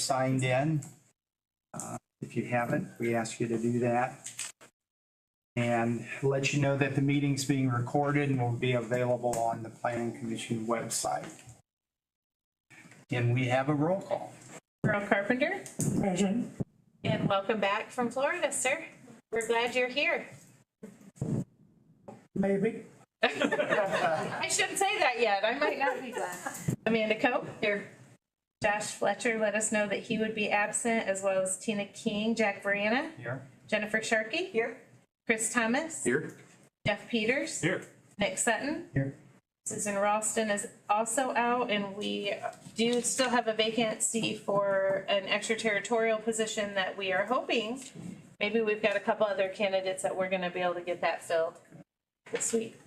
signed in. If you haven't, we ask you to do that. And let you know that the meeting's being recorded and will be available on the Planning Commission website. And we have a roll call. Earl Carpenter. Present. And welcome back from Florida, sir. We're glad you're here. Maybe. I shouldn't say that yet. I might not be glad. Amanda Cope. Here. Josh Fletcher let us know that he would be absent, as well as Tina King, Jack Brianna. Here. Jennifer Sharkey. Here. Chris Thomas. Here. Jeff Peters. Here. Nick Sutton. Here. Susan Ralston is also out, and we do still have a vacancy for an extraterritorial position that we are hoping, maybe we've got a couple other candidates that we're going to be able to get that filled this week.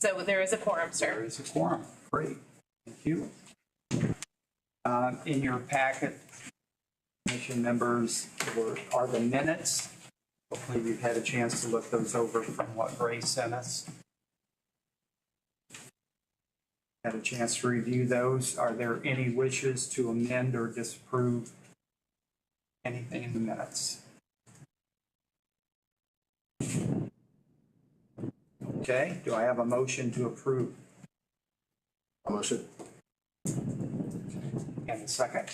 So there is a quorum, sir. There is a quorum. Great. Thank you. In your packet, commission members, are the minutes. Hopefully you've had a chance to look those over from what Grace sent us. Had a chance to review those. Are there any wishes to amend or disapprove anything in the minutes? Okay, do I have a motion to approve? A motion. And a second?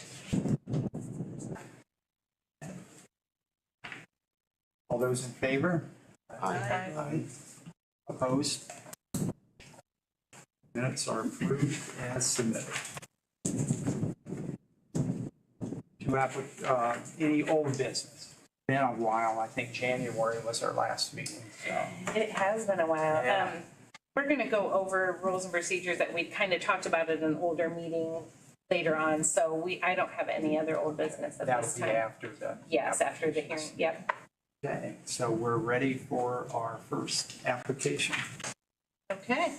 All those in favor? Aye. Aye. Opposed? Minutes are approved as submitted. Any old business? Been a while. I think January was our last meeting. So. It has been a while. Yeah. We're going to go over rules and procedures that we kind of talked about at an older meeting later on. So I don't have any other old business at That this would be time. after the. Yes, after the hearing. Yep. Okay, so we're ready for our first application. Okay.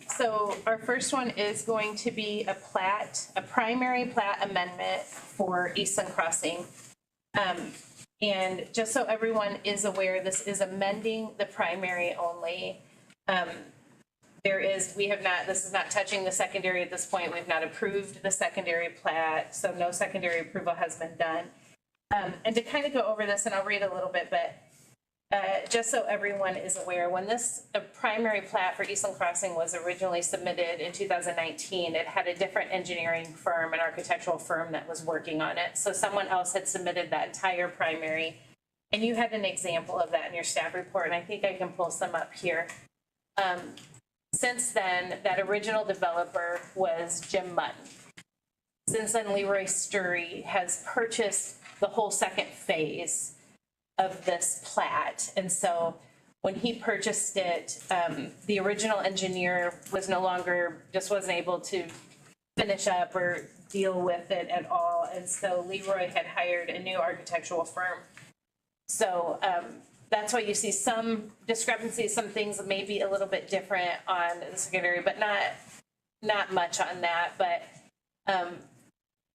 So our first one is going to be a primary plat amendment for Eastland Crossing. And just so everyone is aware, this is amending the primary only. This is not touching the secondary at this point. We've not approved the secondary plat, so no secondary approval has been done. And to kind of go over this, and I'll read a little bit, but just so everyone is aware, when this primary plat for Eastland Crossing was originally submitted in 2019, it had a different engineering firm, an architectural firm that was working on it. So someone else had submitted that entire primary, and you had an example of that in your staff report, and I think I can pull some up here. Since then, that original developer was Jim Mutton. Since then, Leroy Sturry has purchased the whole second phase of this plat. And so when he purchased it, the original engineer was wasn't able to finish up or deal with it at all. And so Leroy had hired a new architectural firm. So that's why you see some discrepancies, some things may be a little bit different on the secondary, but not much on that. But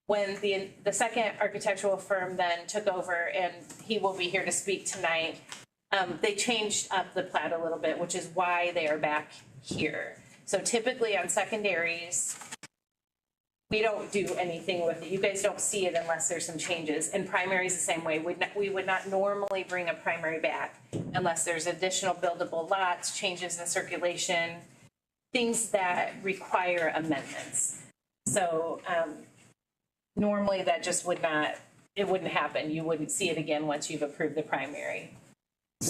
when the second architectural firm then took over, and he will be here to speak tonight, they changed up the plat a little bit, which is why they are back here. So typically on secondaries, we don't do anything with it. You guys don't see it unless there's some changes. And primaries the same way. We would not normally bring a primary back unless there's additional buildable lots, changes in circulation, things that require amendments. So normally that just wouldn't happen. You wouldn't see it again once you've approved the primary.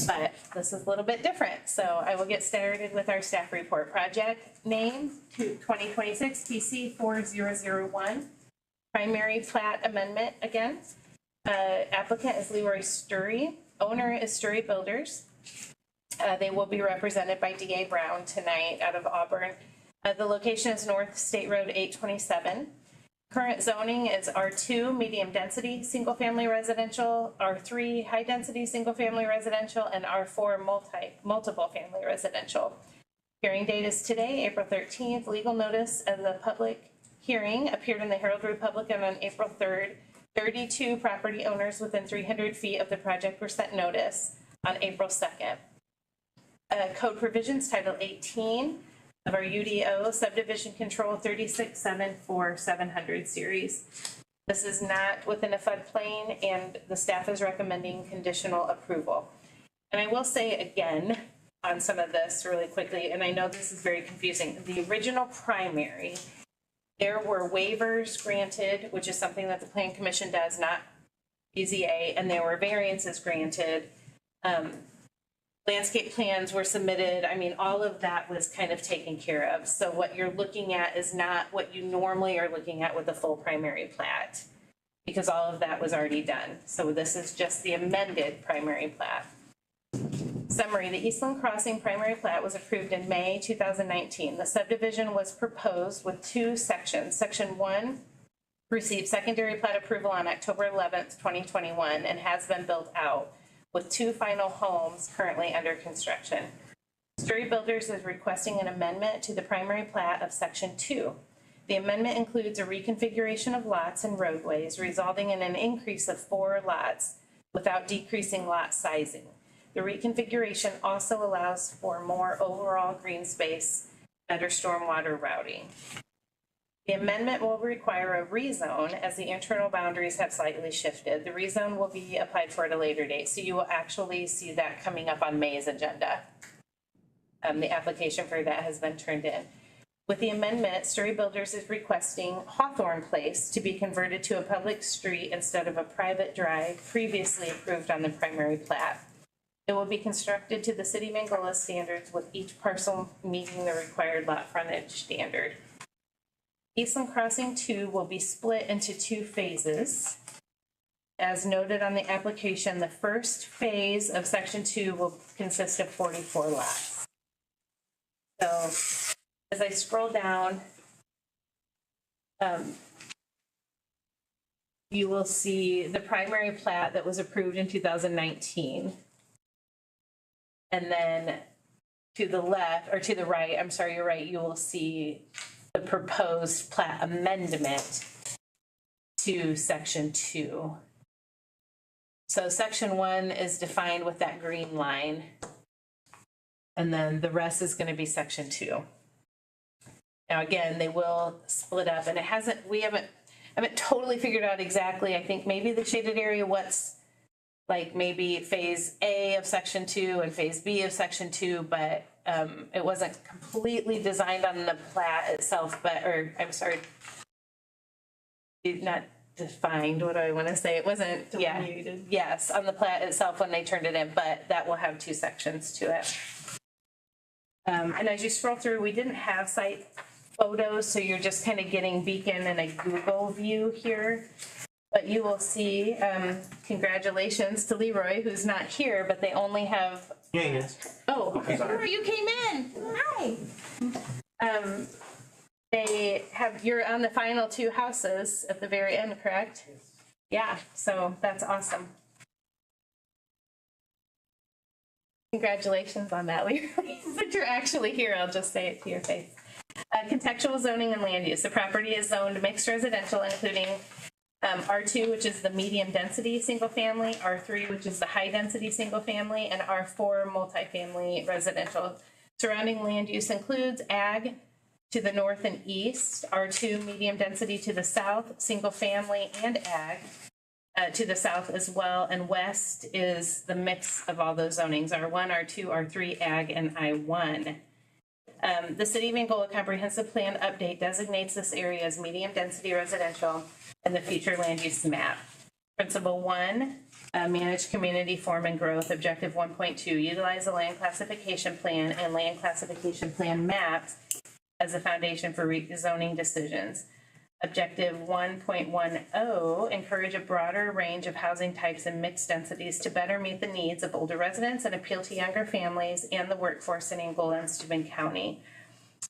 But this is a little bit different. So I will get started with our staff report. Project name 2026 PC 4001. Primary plat amendment again. Applicant is Leroy Sturry. Owner is Sturry Builders. They will be represented by D.A. Brown tonight out of Auburn. The location is North State Road 827. Current zoning is R2, medium density, single family residential, R3, high density, single family residential, and R4, multiple family residential. Hearing date is today, April 13th. Legal notice of the public hearing appeared in the Herald Republican on April 3rd. 32 property owners within 300 feet of the project were sent notice on April 2nd. Code provisions, Title 18. Of our UDO subdivision control 3674700 series. This is not within a floodplain, and the staff is recommending conditional approval. And I will say again on some of this really quickly, and I know this is very confusing. The original primary, there were waivers granted, which is something that the Plan Commission does, not BZA, and there were variances granted. Landscape plans were submitted. I mean, all of that was kind of taken care of. So what you're looking at is not what you normally are looking at with a full primary plat, because all of that was already done. So this is just the amended primary plat. Summary, the Eastland Crossing primary plat was approved in May 2019. The subdivision was proposed with two sections. Section 1 received secondary plat approval on October 11th, 2021, and has been built out, with 2 final homes currently under construction. Story Builders is requesting an amendment to the primary plat of Section 2. The amendment includes a reconfiguration of lots and roadways, resulting in an increase of 4 lots without decreasing lot sizing. The reconfiguration also allows for more overall green space, better stormwater routing. The amendment will require a rezone as the internal boundaries have slightly shifted. The rezone will be applied for at a later date, so you will actually see that coming up on May's agenda. The application for that has been turned in. With the amendment, Story Builders is requesting Hawthorne Place to be converted to a public street instead of a private drive previously approved on the primary plat. It will be constructed to the City of Angola standards, with each parcel meeting the required lot frontage standard. Eastland Crossing 2 will be split into 2 phases. As noted on the application, the first phase of Section 2 will consist of 44 lots. So as I scroll down, you will see the primary plat that was approved in 2019. And then to the left, or to the right, I'm sorry, you're right, you will see the proposed plat amendment to Section 2. So Section 1 is defined with that green line, and then the rest is going to be Section 2. Now again, they will split up, and I haven't totally figured out exactly. I think maybe the shaded area, what's like maybe phase A of Section 2 and phase B of Section 2, but it wasn't completely designed on the plat itself, not defined, what do I want to say? It wasn't delineated. Yes, on the plat itself when they turned it in, but that will have 2 sections to it. And as you scroll through, we didn't have site photos, so you're just kind of getting Beacon and a Google view here. But you will see, congratulations to Leroy, who's not here, but they only have. Yeah, yes. Oh, Leroy, you came in. Hi. They have, you're on the final 2 houses at the very end, correct? Yeah, so that's awesome. Congratulations on that, Leroy. Since you're actually here, I'll just say it to your face. Contextual zoning and land use. The property is zoned mixed residential, including R2, which is the medium density single family, R3, which is the high density single family, and R4 multifamily residential. Surrounding land use includes ag to the north and east, R2 medium density to the south, single family and ag to the south as well, and west is the mix of all those zonings, R1, R2, R3, ag, and I1. The City of Angola Comprehensive Plan update designates this area as medium density residential in the future land use map. Principle 1, manage community form and growth. Objective 1.2, utilize the land classification plan and land classification plan maps as a foundation for rezoning decisions. Objective 1.10, encourage a broader range of housing types and mixed densities to better meet the needs of older residents and appeal to younger families and the workforce in Angola and Steuben County.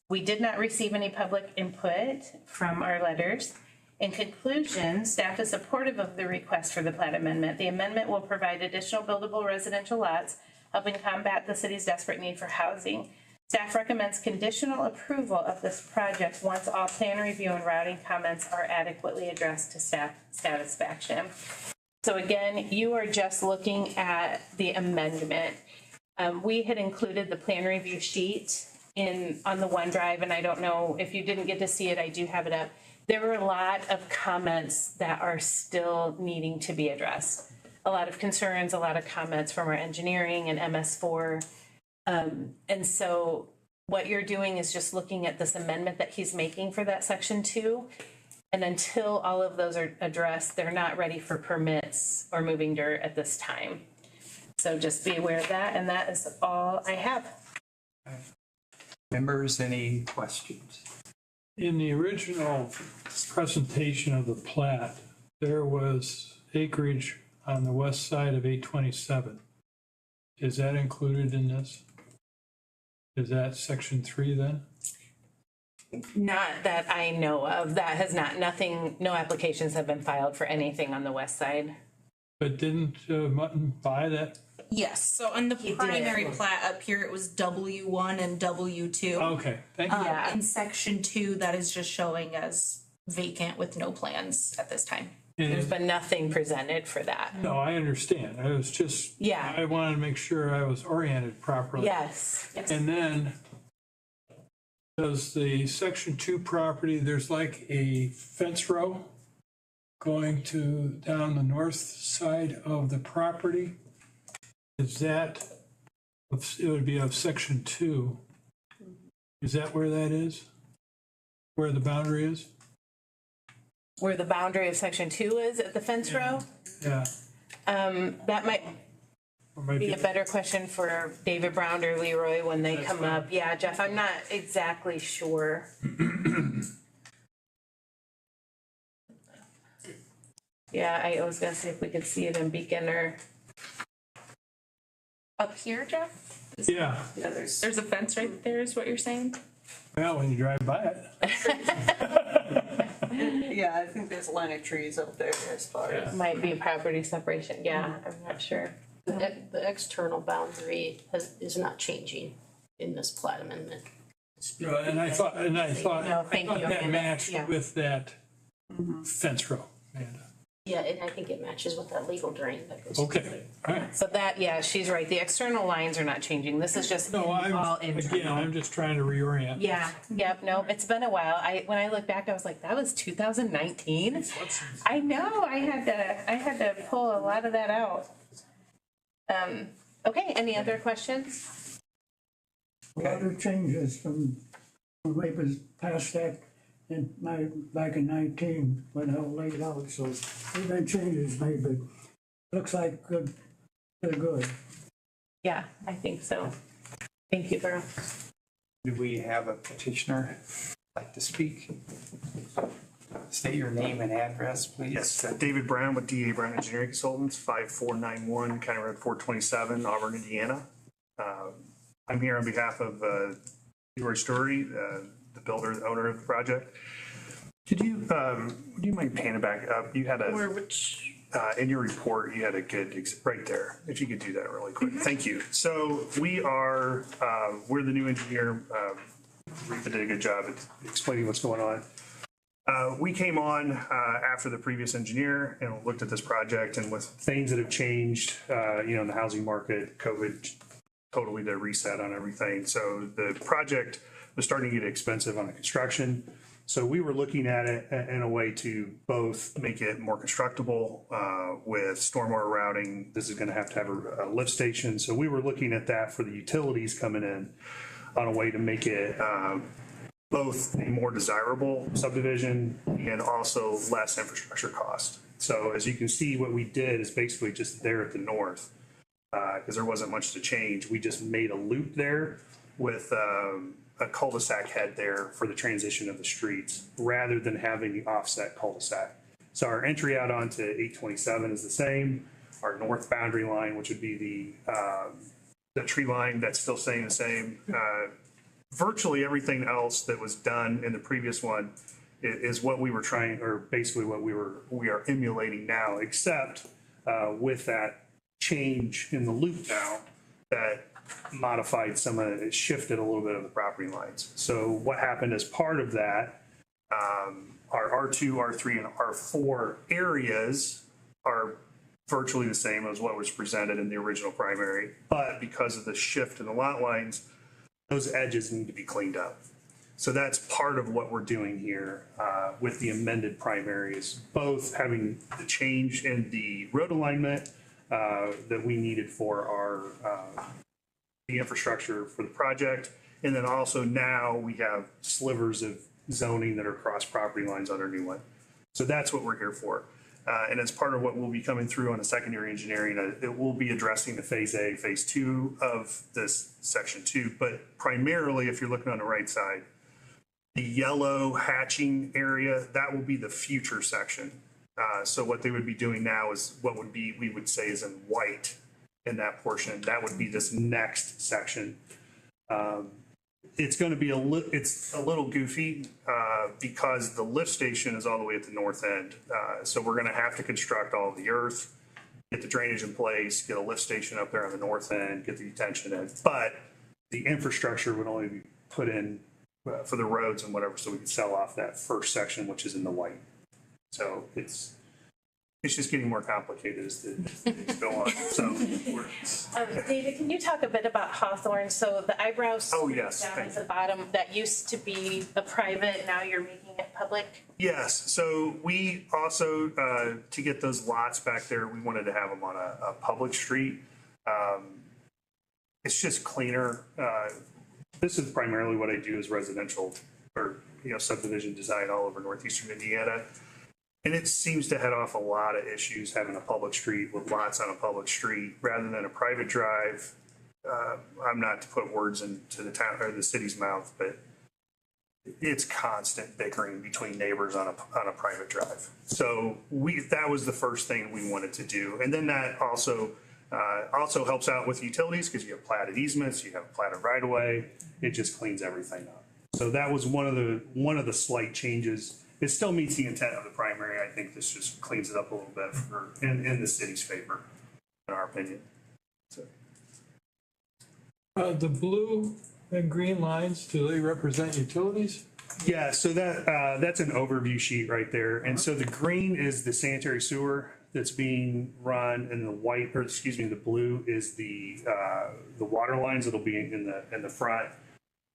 We did not receive any public input from our letters. In conclusion, staff is supportive of the request for the plat amendment. The amendment will provide additional buildable residential lots, helping combat the city's desperate need for housing. Staff recommends conditional approval of this project once all plan review and routing comments are adequately addressed to staff satisfaction. So again, you are just looking at the amendment. We had included the plan review sheet on the OneDrive, and I don't know if you didn't get to see it, I do have it up. there were a lot of comments that are still needing to be addressed. A lot of concerns, a lot of comments from our engineering and MS4. And so what you're doing is just looking at this amendment that he's making for that section 2. And until all of those are addressed, they're not ready for permits or moving dirt at this time. So just be aware of that, and that is all I have. Members, any questions? In the original presentation of the plat, there was acreage on the west side of 827. Is that included in this? Is that section 3 then? Not that I know of. That has nothing, no applications have been filed for anything on the west side. But didn't Mutton buy that? Yes, so on the He primary did. plat up here, it was W1 and W2. Okay, thank you. Yeah. In section 2, that is just showing as vacant with no plans at this time. There's been nothing presented for that. No, I understand. I was just, Yeah. I wanted to make sure I was oriented properly. Yes. And then, does the section 2 property, there's like a fence row going down the north side of the property? Is that, it would be of section 2. Is that where that is? Where the boundary is? Where the boundary of section 2 is at the fence row? Yeah. That might Or might be a better question for David Brown or Leroy when they come up. Yeah, Jeff, I'm not exactly sure. Yeah, I was gonna see if we could see it in Beacon or. Up here, Jeff? Yeah, There's a fence right there, is what you're saying? well, when you drive by it. Yeah, I think there's a line of trees up there as far as. Might be property separation, yeah, I'm not sure. The external boundary is not changing in this plat amendment. And I thought No, thank you, that Amanda. matched Yeah. with that fence row, Amanda. Yeah, and I think it matches with that legal drain that goes. Okay, all right. So that, yeah, she's right, the external lines are not changing, this is just No, all again, internal. I'm just trying to reorient. Yeah, yep, no, it's been a while. When I look back, I was like, that was 2019? I know, I had to pull a lot of that out. Okay, any other questions? A lot of changes from when we was past that back in 19 when I was laid out, so there's been changes made, but looks like they're good. Yeah, I think so. Thank you, Burl. Do we have a petitioner like to speak? State your name and address, please. Yes, David Brown with DA Brown Engineering Consultants, 5491 County Road 427, Auburn, Indiana. I'm here on behalf of Leroy Story, the builder, the owner of the project. Would you mind panning back up? You had in your report, you had a good, right there, if you could do that really quick. Thank you. So we're the new engineer. Rita did a good job at explaining what's going on. We came on after the previous engineer and looked at this project, and with things that have changed, in the housing market, COVID totally did a reset on everything. So the project was starting to get expensive on the construction. So we were looking at it in a way to both make it more constructible with stormwater routing. This is going to have a lift station. So we were looking at that for the utilities coming in on a way to make it both a more desirable subdivision and also less infrastructure cost. So as you can see, what we did is basically just there at the north, because there wasn't much to change. We just made a loop there with a cul-de-sac head there for the transition of the streets rather than having the offset cul-de-sac. So our entry out onto 827 is the same. Our north boundary line, which would be the tree line, that's still staying the same. Virtually everything else that was done in the previous one is what we were trying, or basically what we are emulating now, except with that change in the loop now that modified it shifted a little bit of the property lines. So what happened as part of that, our R2, R3, and R4 areas are virtually the same as what was presented in the original primary, but because of the shift in the lot lines, those edges need to be cleaned up. So that's part of what we're doing here with the amended primary is both having the change in the road alignment that we needed for our the infrastructure for the project. And then also now we have slivers of zoning that are cross property lines on our new one. So that's what we're here for. And as part of what will be coming through on a secondary engineering, it will be addressing the phase A, phase 2 of this section 2. But primarily, if you're looking on the right side, the yellow hatching area, that will be the future section. So what they would be doing now is what would be, we would say is in white in that portion. That would be this next section. It's going to be it's a little goofy because the lift station is all the way at the north end. So we're going to have to construct all of the earth, get the drainage in place, get a lift station up there on the north end, get the detention in. But the infrastructure would only be put in for the roads and whatever, so we can sell off that first section, which is in the white. So it's just getting more complicated as the things go on. So David, can you talk a bit about Hawthorne? So the eyebrows Oh, yes, down thank at the bottom, that used to be a private, now you're making it public? yes, so we also, to get those lots back there, we wanted to have them on a public street. It's just cleaner. This is primarily what I do is residential or, subdivision design all over northeastern Indiana. And it seems to head off a lot of issues having a public street with lots on a public street rather than a private drive. I'm not to put words into the town or the city's mouth, but it's constant bickering between neighbors on a private drive. So that was the first thing we wanted to do. And then that also helps out with utilities because you have platted easements, you have platted right of way. It just cleans everything up. So that was one of the slight changes. It still meets the intent of the primary. I think this just cleans it up a little bit in the city's favor, in our opinion. So. The blue and green lines, do they represent utilities? Yeah, so that's an overview sheet right there. And so the green is the sanitary sewer that's being run, and the blue is the water lines that'll be in the front.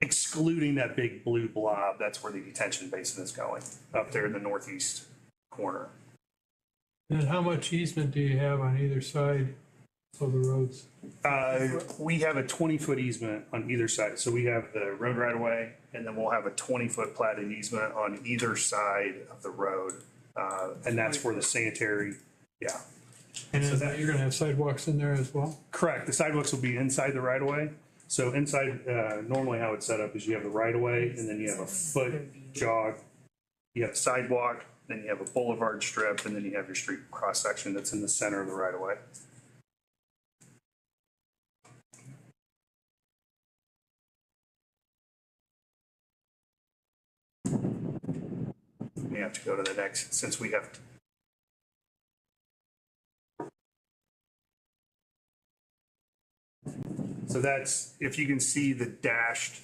Excluding that big blue blob, that's where the detention basin is going, up there in the northeast corner. And how much easement do you have on either side of the roads? We have a 20-foot easement on either side. So we have the road right away, and then we'll have a 20-foot platted easement on either side of the road. And that's for the sanitary, yeah. And you're going to have sidewalks in there as well? Correct. The sidewalks will be inside the right of way. So inside, normally how it's set up is you have the right of way, and then you have a foot jog, you have a sidewalk, then you have a boulevard strip, and then you have your street cross section that's in the center of the right of way. We have to go to the next, since we have to. So that's, if you can see the dashed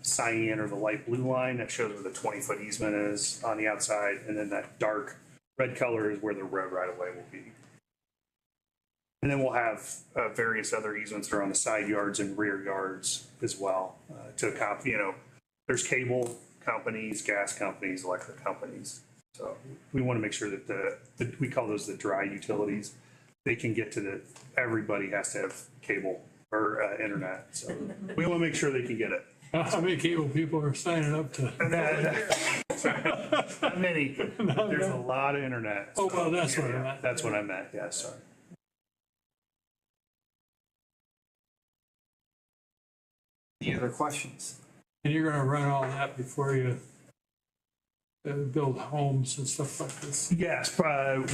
cyan or the light blue line, that shows where the 20-foot easement is on the outside, and then that dark red color is where the road right-of-way will be. And then we'll have various other easements that are on the side yards and rear yards as well to accompany, there's cable companies, gas companies, electric companies. So we want to make sure that we call those the dry utilities. They can get to everybody has to have cable or internet. So we want to make sure they can get it. How many cable people are signing up to? Not many. There's a lot of internet. Oh, well, that's what I meant. That's what I meant. Yeah, sorry. Any other questions? And you're going to run all that before you build homes and stuff like this? Yes,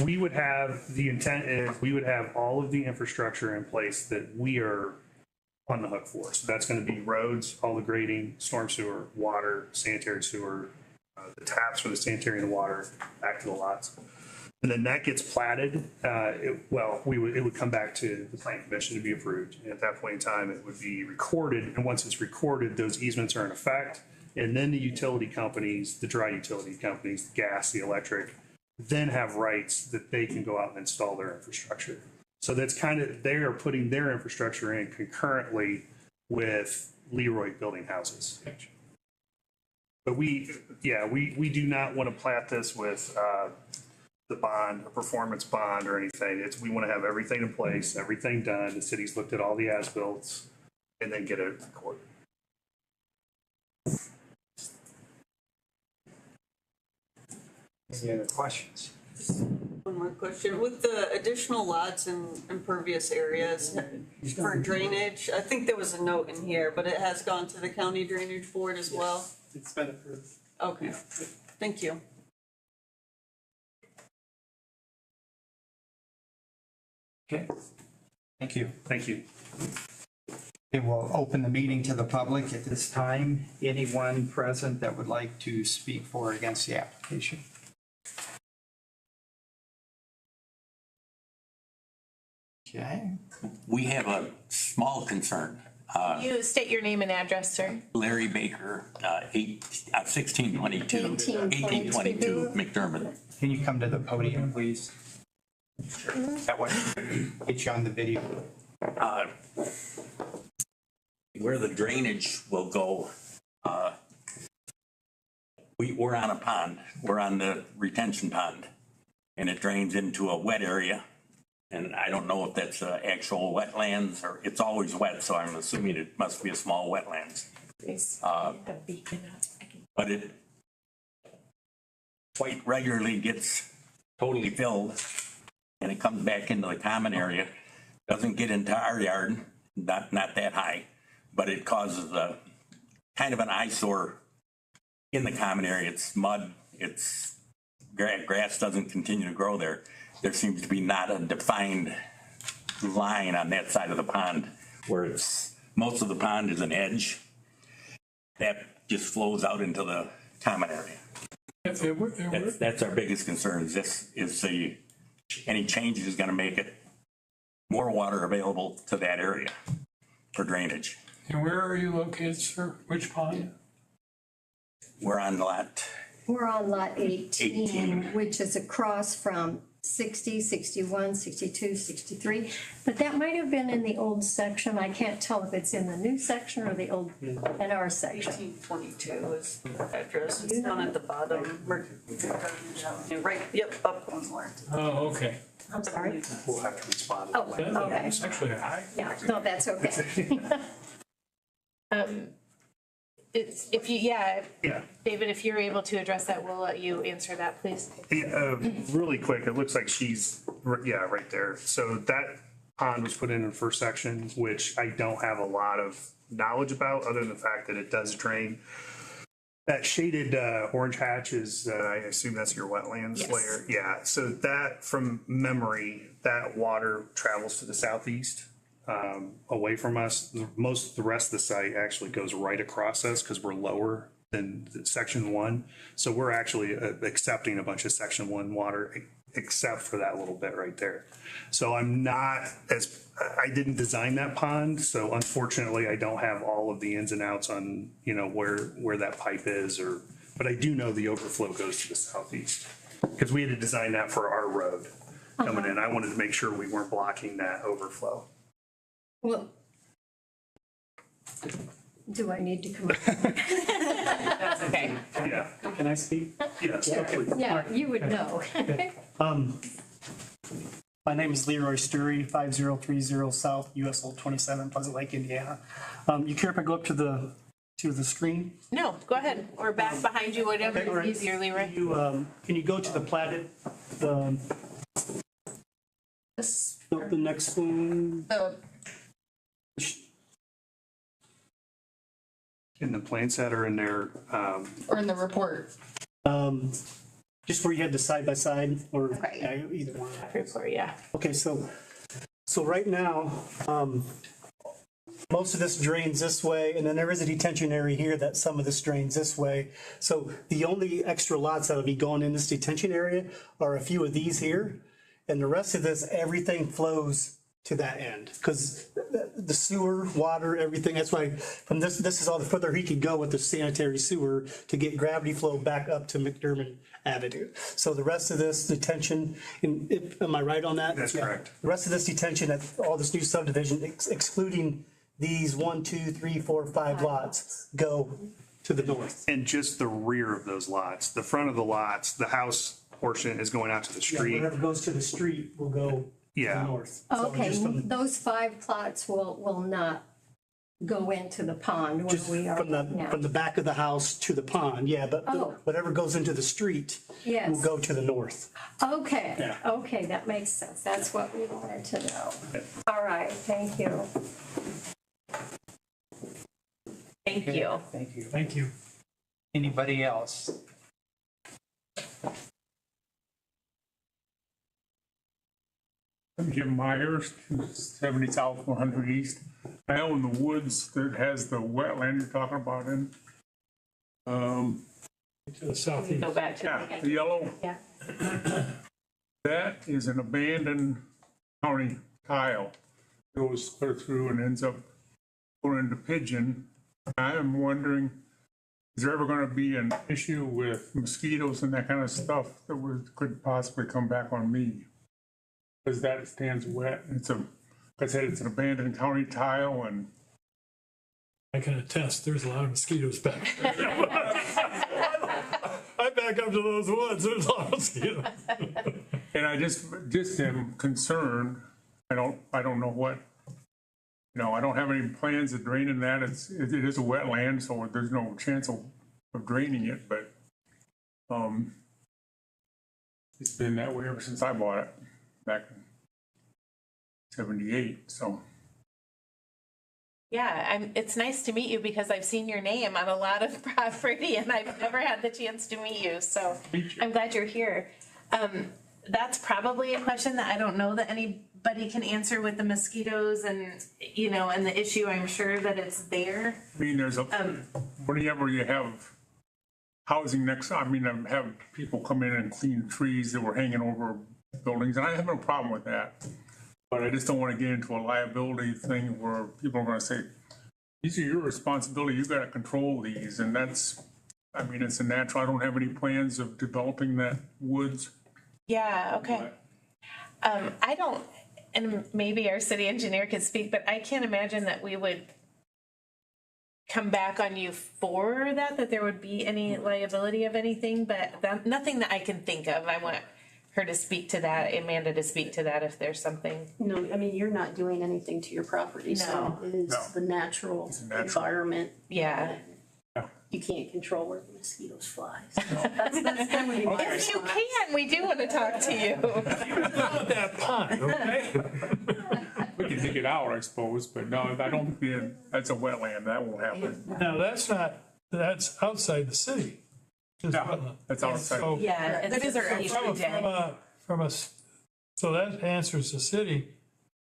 we would have, the intent is we would have all of the infrastructure in place that we are on the hook for. So that's going to be roads, all the grading, storm sewer, water, sanitary sewer, the taps for the sanitary and the water back to the lots. And then that gets platted. It would come back to the planning commission to be approved. And at that point in time, it would be recorded. And once it's recorded, those easements are in effect. And then the utility companies, the dry utility companies, the gas, the electric, then have rights that they can go out and install their infrastructure. So that's they are putting their infrastructure in concurrently with Leroy building houses. But we do not want to plat this with the bond, a performance bond or anything. We want to have everything in place, everything done. The city's looked at all the as-bills and then get it recorded. Any other questions? One more question. With the additional lots in impervious areas for drainage, I think there was a note in here, but it has gone to the county drainage board as well? It's been approved. Okay, thank you. Okay, thank you. Thank you. Okay, we'll open the meeting to the public at this time. Anyone present that would like to speak for or against the application? Okay, We have a small concern. You state your name and address, sir. Larry Baker, 1822 McDermott. can you come to the podium, please? That way, get you on the video. Where the drainage will go, we're on a pond. We're on the retention pond, and it drains into a wet area. And I don't know if that's actual wetlands or it's always wet, so I'm assuming it must be a small wetlands. But it quite regularly gets totally filled and it comes back into the common area. Doesn't get into our yard, not that high, but it causes a kind of an eyesore in the common area. It's mud, it's grass doesn't continue to grow there. There seems to be not a defined line on that side of the pond where most of the pond is an edge that just flows out into the common area. That's our biggest concern. Any change is going to make it more water available to that area for drainage. And where are you located, sir? Which pond? We're on lot We're on lot 18, 18. which is across from 60, 61, 62, 63. But that might have been in the old section. I can't tell if it's in the new section or the old NR section. 1822 is the address. It's down at the bottom. Right, yep, up one more. Oh, okay. I'm sorry. We'll have to respond. Oh, okay. It's actually high. Yeah, no, that's okay. If you, David, if you're able to address that, we'll let you answer that, please. Really quick, it looks like she's, right there. So that pond was put in the first section, which I don't have a lot of knowledge about, other than the fact that it does drain. That shaded orange hatch is, I assume that's your wetlands Yes. layer. Yeah, so that, from memory, that water travels to the southeast, away from us. Most of the rest of the site actually goes right across us because we're lower than section 1. So we're actually accepting a bunch of section 1 water except for that little bit right there. So I didn't design that pond, so unfortunately I don't have all of the ins and outs on, where that pipe is, but I do know the overflow goes to the southeast because we had to design that for our road coming in. I wanted to make sure we weren't blocking that overflow. Well, do I need to come up? That's okay. Yeah, Can I speak? yes, please. Yeah, you would know. My name is Leroy Sturry, 5030 South, US Old 27, Pleasant Lake, Indiana. You care if I go up to the screen? No, go ahead. We're back behind you, whatever Okay, all right. is easier, Leroy. Can you go to the platted, the next one? In the plan set or in there, Or in the report. Just where you had the side by side or Right. yeah, either one. Report, yeah. Okay, so right now, most of this drains this way, and then there is a detention area here that some of this drains this way. So the only extra lots that'll be going in this detention area are a few of these here, and the rest of this, everything flows to that end, because the sewer, water, everything, that's why from this is all the further he could go with the sanitary sewer to get gravity flow back up to McDermott Avenue. So the rest of this detention, am I right on that? That's correct. The rest of this detention, all this new subdivision, excluding these 1, 2, 3, 4, 5 lots, go to the north. And just the rear of those lots, the front of the lots, the house portion is going out to the Yeah, street. whatever goes to the street will go to the Yeah. north. So Okay, just from the- those 5 plots will not go into the pond where Just we are from the, now. from the back of the house to the pond, yeah, but Oh. whatever goes into the street Yes. will go to the north. Okay, Yeah. okay, that makes sense. That's what we wanted to know. All right, thank you. Thank you. Thank you. Thank you. Anybody else? I'm Jim Myers, 270 South, 100 East. I own the woods that has the wetland you're talking about in. To the southeast. Go back to Yeah, the the yellow, Yeah. that is an abandoned county tile. Goes clear through and ends up going into Pigeon. I am wondering, is there ever gonna be an issue with mosquitoes and that kind of stuff that could possibly come back on me? Because that stands wet. It's like I said, it's an abandoned county tile and I can attest, there's a lot of mosquitoes back there. I back up to those woods, there's a lot of mosquitoes. And I just am concerned, I don't know what, I don't have any plans of draining that, it is a wetland, so there's no chance of draining it, but, it's been that way ever since I bought it, back in 78, so. Yeah, it's nice to meet you because I've seen your name on a lot of property and I've never had the chance to meet you, so I'm glad you're here. That's probably a question that I don't know that anybody can answer with the mosquitoes and, and the issue. I'm sure that it's there. I mean, whenever you have housing next, I have people come in and clean trees that were hanging over buildings, and I have no problem with that. But I just don't want to get into a liability thing where people are going to say, these are your responsibility, you got to control these, and it's a natural, I don't have any plans of developing that woods. Yeah, okay. I don't, and maybe our city engineer could speak, but I can't imagine that we would come back on you for that there would be any liability of anything, but nothing that I can think of. I want her to speak to that, Amanda to speak to that if there's something. No, I mean, you're not doing anything to your property, so it is the natural environment. Yeah. You can't control where the mosquitoes fly. So that's kind of my If you can, we do want to talk to you. Not that pond, okay? We can dig it out, I suppose, but no, I don't think that's a wetland, that won't happen. Now, that's outside the city. Yeah, that's outside. So- Yeah, it is our issue day. So that answers the city.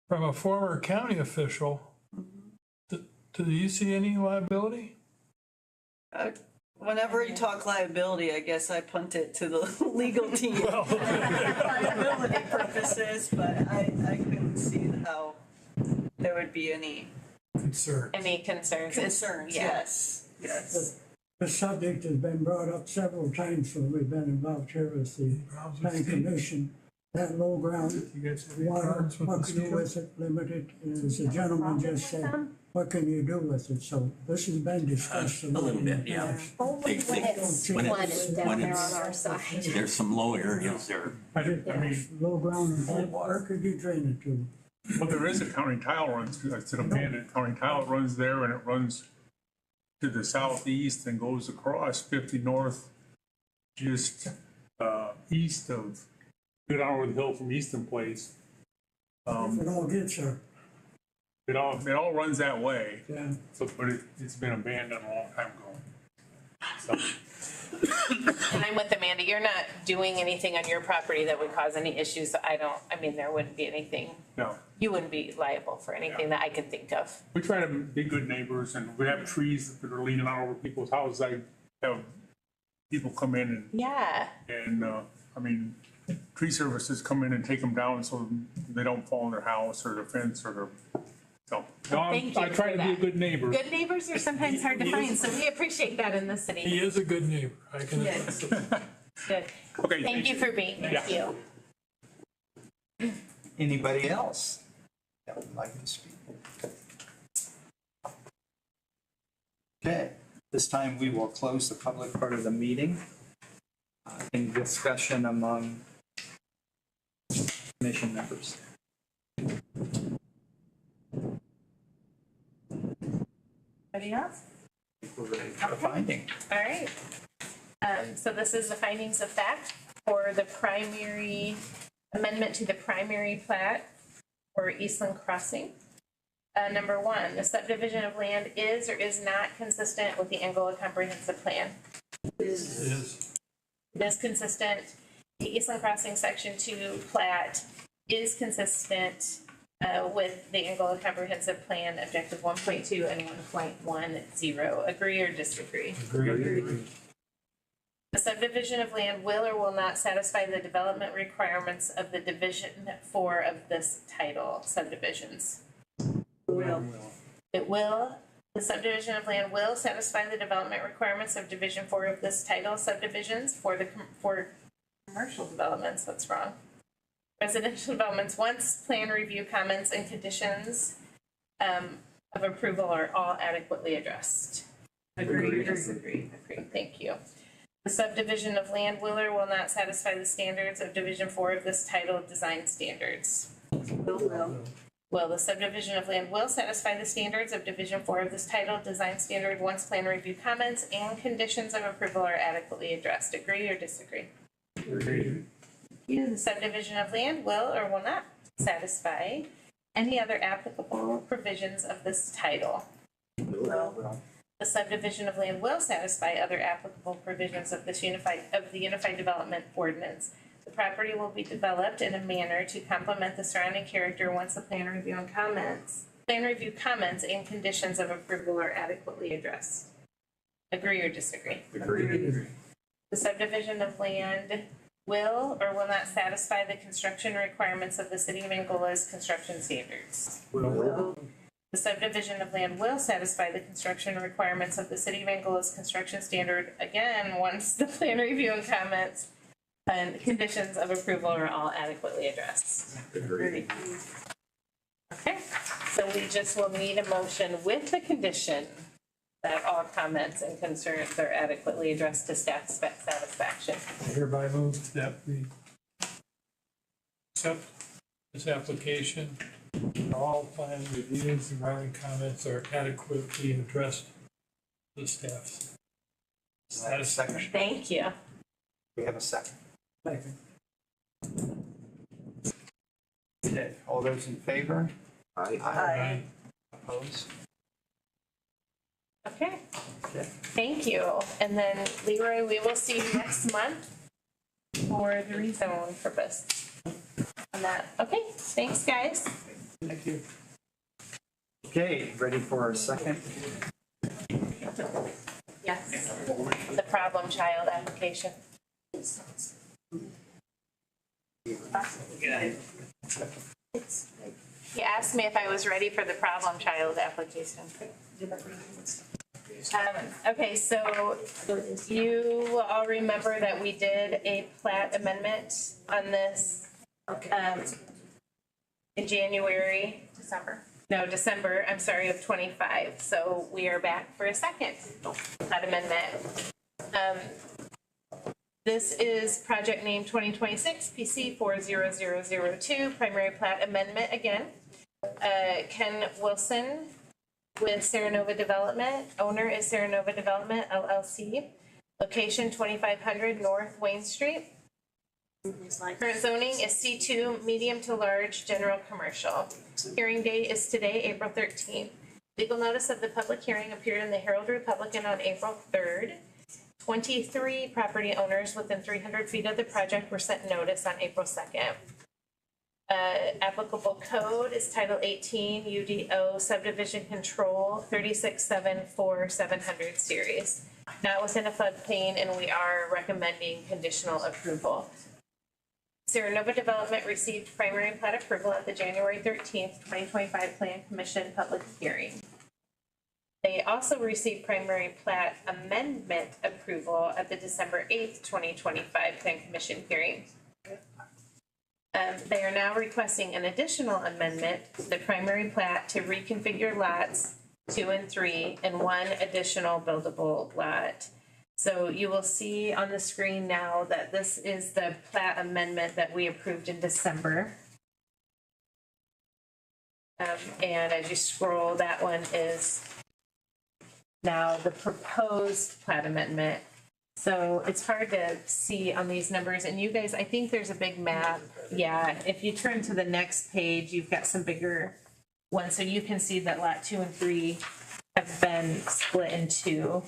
From a former county official, do you see any liability? Whenever you talk liability, I guess I punt it to the legal team for liability purposes, but I couldn't see how there would be any Concern. Any concerns? concerns, Yeah. yes, yes. The subject has been brought up several times when we've been involved here with the planning commission. That low ground You guys have any water, problems with what can you do mosquitoes? with it, limited, as the gentleman just said, what can you do with it? So this has been discussed A little bit, yeah. Only when it's When flooded down when there it's- on our side. There's some low areas there. I mean, Low ground, and where could you drain it to? well, there is a county tile runs, it's an abandoned county tile, it runs there and it runs to the southeast and goes across 50 North, just east of, go down over the hill from Easton Place. If it all gets there, It all runs that way, yeah. so, but it's been abandoned a long time ago. So, And I'm with Amanda, you're not doing anything on your property that would cause any issues. There wouldn't be anything, no, you wouldn't be liable for anything that I could think of. we try to be good neighbors and we have trees that are leaning out over people's houses. I have people come in Yeah. and tree services come in and take them down so they don't fall on their house or their fence or their, so. No, Thank you I try for to be a that. good neighbor. Good neighbors are sometimes hard to find, so we appreciate that in the He city. is a good neighbor, I can attest to that. Good. Okay, Thank you for being here. Thank you. Anybody else that would like to speak? Okay, This time we will close the public part of the meeting. In discussion among commission members. Anybody else? We're ready for a finding. All right. So this is the findings of fact for the primary amendment to the primary plat for Eastland Crossing. Number one, the subdivision of land is or is not consistent with the Angola Comprehensive Plan. Is. It is consistent. The Eastland Crossing Section 2 plat is consistent with the Angola Comprehensive Plan Objective 1.2 and 1.10. Agree or disagree? Agreed. The subdivision of land will or will not satisfy the development requirements of the Division 4 of this title subdivisions. It will. The subdivision of land will satisfy the development requirements of Division 4 of this title subdivisions for commercial developments. That's wrong. Residential developments once plan review comments and conditions of approval are all adequately addressed. Agree or disagree? Agree. Thank you. The subdivision of land will or will not satisfy the standards of Division 4 of this title design standards. Will the subdivision of land will satisfy the standards of Division 4 of this title design standard once plan review comments and conditions of approval are adequately addressed. Agree or disagree? Agreed. The subdivision of land will or will not satisfy any other applicable provisions of this title. Will. The subdivision of land will satisfy other applicable provisions of the Unified Development Ordinance. The property will be developed in a manner to complement the surrounding character once the plan review comments and conditions of approval are adequately addressed. Agree or disagree? Agreed. The subdivision of land will or will not satisfy the construction requirements of the City of Angola's construction standards. Will. The subdivision of land will satisfy the construction requirements of the City of Angola's construction standard, again, once the plan review and comments and conditions of approval are all adequately addressed. Agreed. Okay, so we just will need a motion with the condition that all comments and concerns are adequately addressed to staff's satisfaction. I hereby move that we accept this application. All plan reviews and writing comments are adequately addressed to the staff's satisfaction. Thank you. We have a second. Okay, all those in favor? Aye. Opposed? Okay, thank you. And then Leroy, we will see you next month for the rezone purpose on that. Okay, thanks, guys. Thank you. Okay, ready for our second? Yes, the problem child application. He asked me if I was ready for the problem child application. Okay, so you all remember that we did a plat amendment on this in December, I'm sorry, of 25. So we are back for a second plat amendment. This is project name 2026 PC 40002, primary plat amendment again. Ken Wilson with Serenova Development. Owner is Serenova Development LLC. Location 2500 North Wayne Street. Current zoning is C2, medium to large, general commercial. Hearing date is today, April 13th. Legal notice of the public hearing appeared in the Herald Republican on April 3rd. 23 property owners within 300 feet of the project were sent notice on April 2nd. Applicable code is Title 18 UDO Subdivision Control 3674700 series. Not within a floodplain, and we are recommending conditional approval. Serenova Development received primary plat approval at the January 13th, 2025 Plan Commission public hearing. They also received primary plat amendment approval at the December 8th, 2025 Plan Commission hearing. They are now requesting an additional amendment to the primary plat to reconfigure lots 2 and 3, and 1 additional buildable lot. So you will see on the screen now that this is the plat amendment that we approved in December. And as you scroll, that one is now the proposed plat amendment. So it's hard to see on these numbers, and you guys, I think there's a big map. Yeah, if you turn to the next page, you've got some bigger ones, so you can see that lot 2 and 3 have been split in two.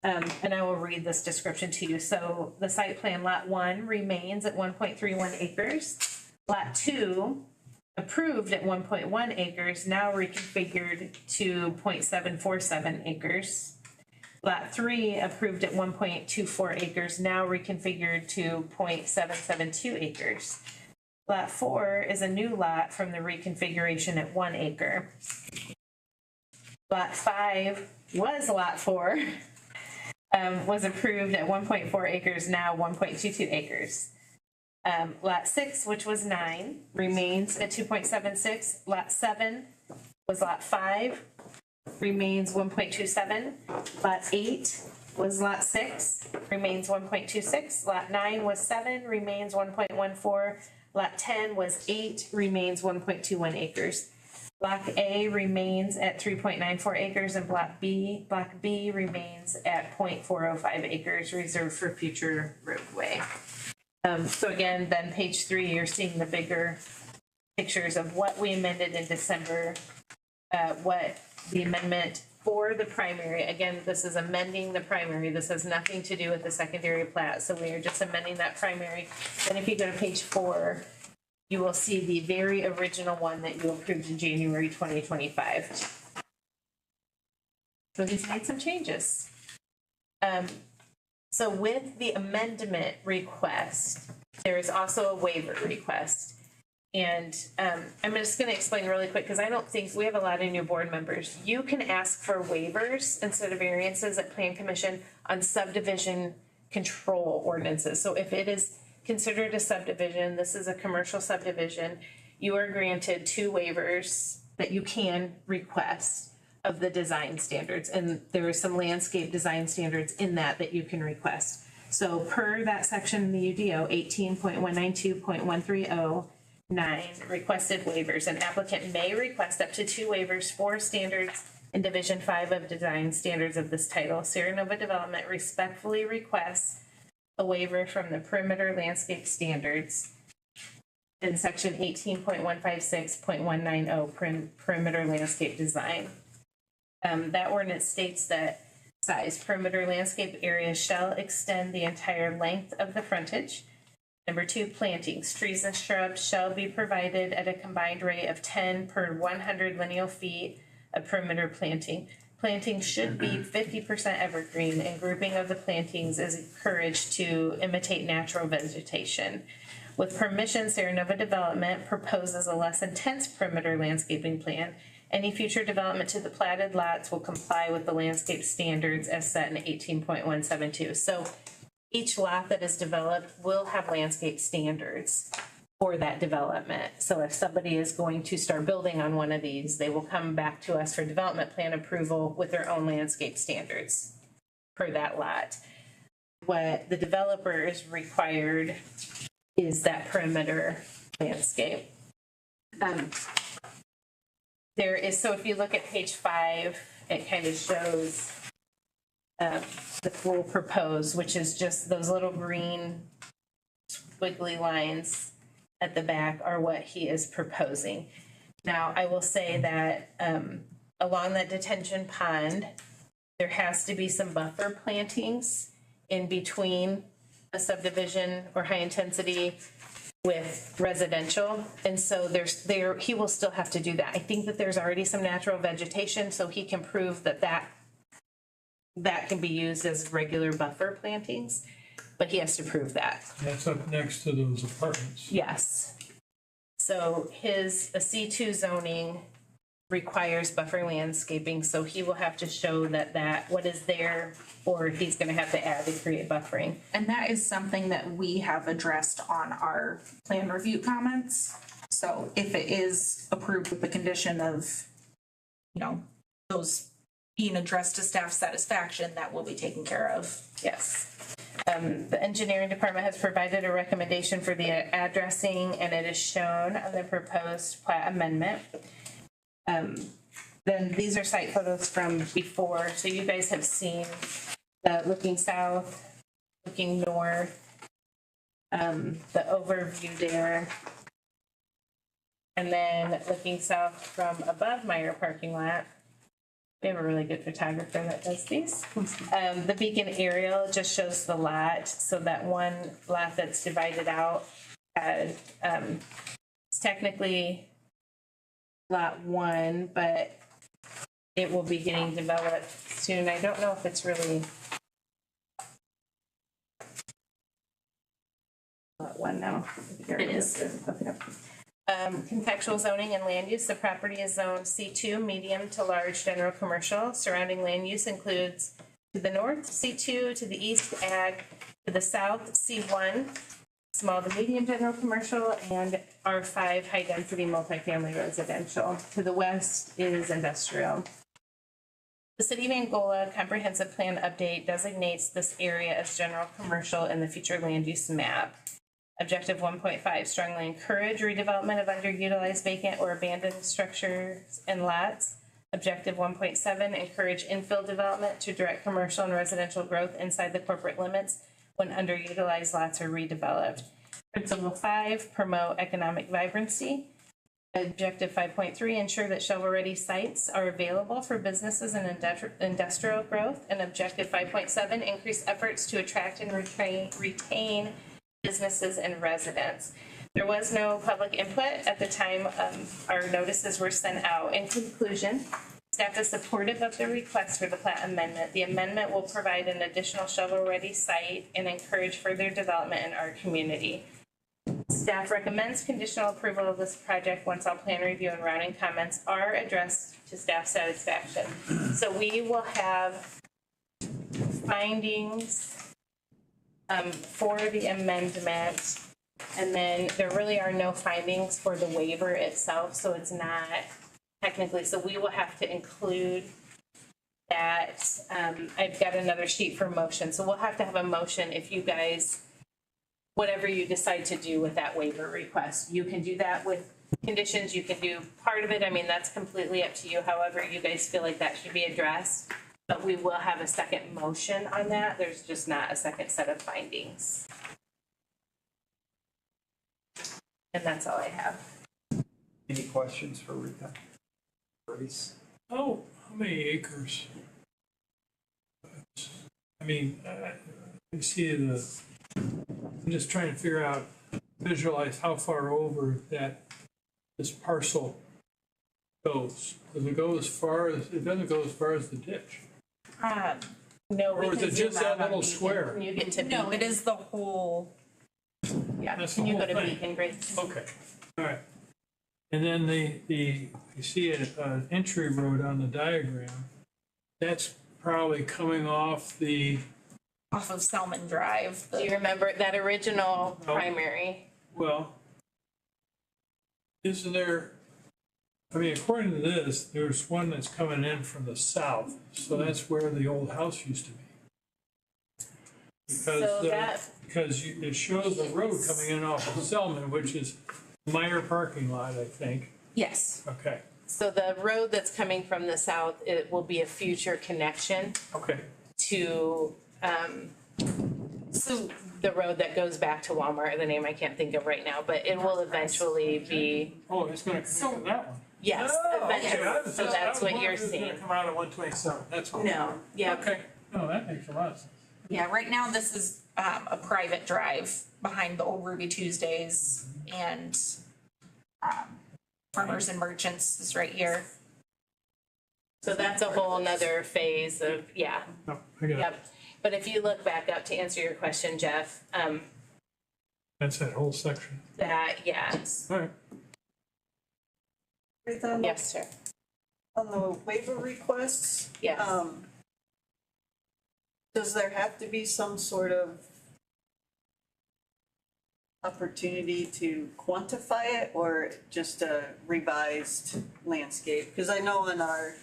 And I will read this description to you. So the site plan, lot 1 remains at 1.31 acres. Lot 2, approved at 1.1 acres, now reconfigured to 0.747 acres. Lot 3, approved at 1.24 acres, now reconfigured to 0.772 acres. Lot 4 is a new lot from the reconfiguration at 1 acre. Lot 5 was lot 4, was approved at 1.4 acres, now 1.22 acres. Lot 6, which was 9, remains at 2.76. Lot 7 was lot 5, remains 1.27. Lot 8 was lot 6, remains 1.26. Lot 9 was 7, remains 1.14. Lot 10 was 8, remains 1.21 acres. Block A remains at 3.94 acres, and Block B remains at 0.405 acres, reserved for future roadway. So again, then page 3, you're seeing the bigger pictures of what we amended in December, what the amendment for the primary, again, this is amending the primary. This has nothing to do with the secondary plat, so we are just amending that primary. Then if you go to page 4, you will see the very original one that you approved in January 2025. So he's made some changes. So with the amendment request, there is also a waiver request. And I'm just going to explain really quick because I don't think we have a lot of new board members. You can ask for waivers instead of variances at Plan Commission on subdivision control ordinances. So if it is considered a subdivision, this is a commercial subdivision, you are granted 2 waivers that you can request of the design standards. And there are some landscape design standards in that you can request. So per that section in the UDO, 18.192.130, requested waivers. An applicant may request up to 2 waivers for standards in Division 5 of Design Standards of this title. Sierra Nova Development respectfully requests a waiver from the perimeter landscape standards in section 18.156.190 perimeter landscape design. That ordinance states that size perimeter landscape area shall extend the entire length of the frontage. Number 2, plantings. Trees and shrubs shall be provided at a combined rate of 10 per 100 lineal feet of perimeter planting. Planting should be 50% evergreen, and grouping of the plantings is encouraged to imitate natural vegetation. With permission, Sierra Nova Development proposes a less intense perimeter landscaping plan. Any future development to the platted lots will comply with the landscape standards as set in 18.172. So each lot that is developed will have landscape standards for that development. So if somebody is going to start building on one of these, they will come back to us for development plan approval with their own landscape standards for that lot. What the developer is required is that perimeter landscape. There is, so if you look at page 5, it kind of shows the full proposed, which is just those little green squiggly lines at the back are what he is proposing. Now, I will say that along that detention pond, there has to be some buffer plantings in between a subdivision or high intensity with residential. And so he will still have to do that. I think that there's already some natural vegetation, so he can prove that can be used as regular buffer plantings. But he has to prove that. That's up next to those apartments. Yes. So a C2 zoning requires buffer landscaping, so he will have to show that what is there, or he's gonna have to add and create buffering. And that is something that we have addressed on our plan review comments. So if it is approved with the condition of, those being addressed to staff satisfaction, that will be taken care of. Yes. The engineering department has provided a recommendation for the addressing, and it is shown on the proposed plat amendment. Then these are site photos from before, so you guys have seen the looking south, looking north, the overview there. And then looking south from above Meyer parking lot. We have a really good photographer that does these. The beacon aerial just shows the lot, so that one lot that's divided out as, it's technically lot 1, but it will be getting developed soon. I don't know if it's really lot 1 now. It is. Okay. Contextual zoning and land use. The property is zoned C2, medium to large general commercial. Surrounding land use includes to the north, C2, to the east, ag, to the south, C1, small to medium general commercial, and R5, high density multifamily residential. To the west is industrial. The City of Angola Comprehensive Plan Update designates this area as general commercial in the future land use map. Objective 1.5, strongly encourage redevelopment of underutilized vacant or abandoned structures and lots. Objective 1.7, encourage infill development to direct commercial and residential growth inside the corporate limits when underutilized lots are redeveloped. Principle 5, promote economic vibrancy. Objective 5.3, ensure that shovel-ready sites are available for businesses and industrial growth. And objective 5.7, increase efforts to attract and retain businesses and residents. There was no public input at the time our notices were sent out. In conclusion, staff is supportive of the request for the plat amendment. The amendment will provide an additional shovel-ready site and encourage further development in our community. Staff recommends conditional approval of this project once all plan review and routing comments are addressed to staff satisfaction. So we will have findings for the amendment, and then there really are no findings for the waiver itself, so it's not technically, so we will have to include that. I've got another sheet for motion, so we'll have to have a motion if you guys, whatever you decide to do with that waiver request. You can do that with conditions, you can do part of it, I mean, that's completely up to you, however you guys feel like that should be addressed. But we will have a second motion on that. There's just not a second set of findings. And that's all I have. Any questions for Rita? Grace? Oh, how many acres? I mean, I see I'm just trying to figure out, visualize how far over this parcel goes. Does it go as far as, it doesn't go as far as the ditch? No, Or is it just that little square? Can you get to No, Beacon? it is the whole, Yeah, That's can the you whole go to thing. Beacon, Grace? Okay, all right. And then you see an entry road on the diagram. That's probably coming off off of Selman Drive. Do you remember that original primary? well, isn't there, I mean, according to this, there's one that's coming in from the south, so that's where the old house used to be. So that, Because it shows the road coming in off of Selman, which is Meyer parking lot, I think. yes. Okay, So the road that's coming from the south, it will be a future connection okay. to, so the road that goes back to Walmart, the name I can't think of right now, but it will eventually be, Oh, it's gonna connect to that one. yes, Oh, okay. eventually. So that's what you're seeing. It's gonna come out at 127, that's all. No, Yeah. Okay, no, that makes a lot of sense. yeah, right now this is a private drive behind the old Ruby Tuesdays, and Farmers and Merchants is right here. So that's a whole nother phase of, yeah, No, I got it. yep. But if you look back up to answer your question, Jeff, That's that whole section. that, yeah, All right. Rita, yes, sir, on the waiver requests, yes. does there have to be some sort of opportunity to quantify it, or just a revised landscape? Because I know in our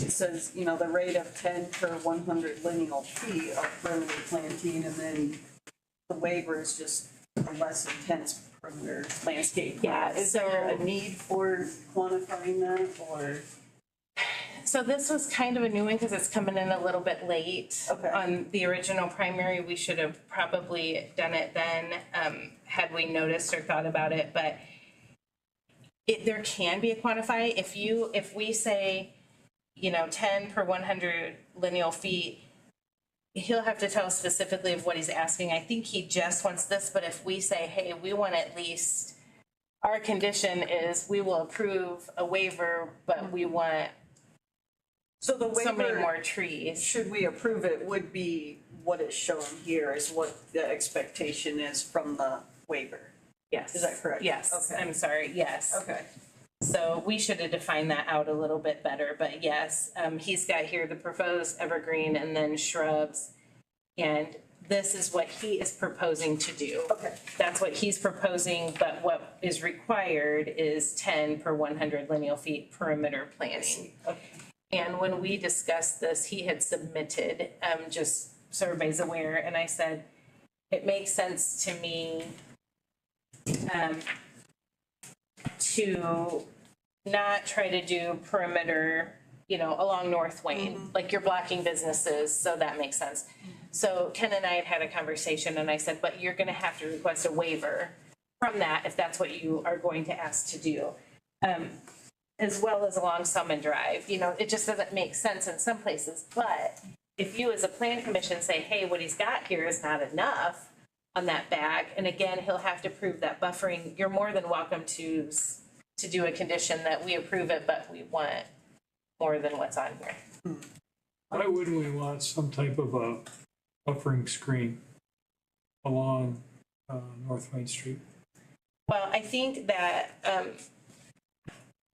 it says, you know, the rate of 10 per 100 lineal feet of perimeter planting, and then the waiver is just a less intense perimeter landscape. Yeah, Is there a need for quantifying that, or? So this was kind of a new one because it's coming in a little bit late. Okay. On the original primary, we should have probably done it then, had we noticed or thought about it, but there can be a quantify. If we say, you know, 10 per 100 lineal feet, he'll have to tell us specifically of what he's asking. I think he just wants this, but if we say, hey, we want at least, our condition is we will approve a waiver, but we want So the so many waiver, more trees. should we approve it, would be what is shown here is what the expectation is from the waiver. Yes. Is that correct? Yes, Okay. I'm sorry, yes. Okay. So we should have defined that out a little bit better, but yes, he's got here the proposed evergreen and then shrubs. And this is what he is proposing to do. Okay. That's what he's proposing, but what is required is 10 per 100 lineal feet perimeter planting. Okay. And when we discussed this, he had submitted, just so everybody's aware, and I said, it makes sense to me to not try to do perimeter, you know, along North Wayne, like you're blocking businesses, so that makes sense. So Ken and I had a conversation and I said, but you're gonna have to request a waiver from that if that's what you are going to ask to do. As well as along Summon Drive, you know, it just doesn't make sense in some places, but if you as a plan commission say, hey, what he's got here is not enough on that back, and again, he'll have to prove that buffering, you're more than welcome to do a condition that we approve it, but we want more than what's on here. Why wouldn't we want some type of a buffering screen along North Main Street? Well, I think that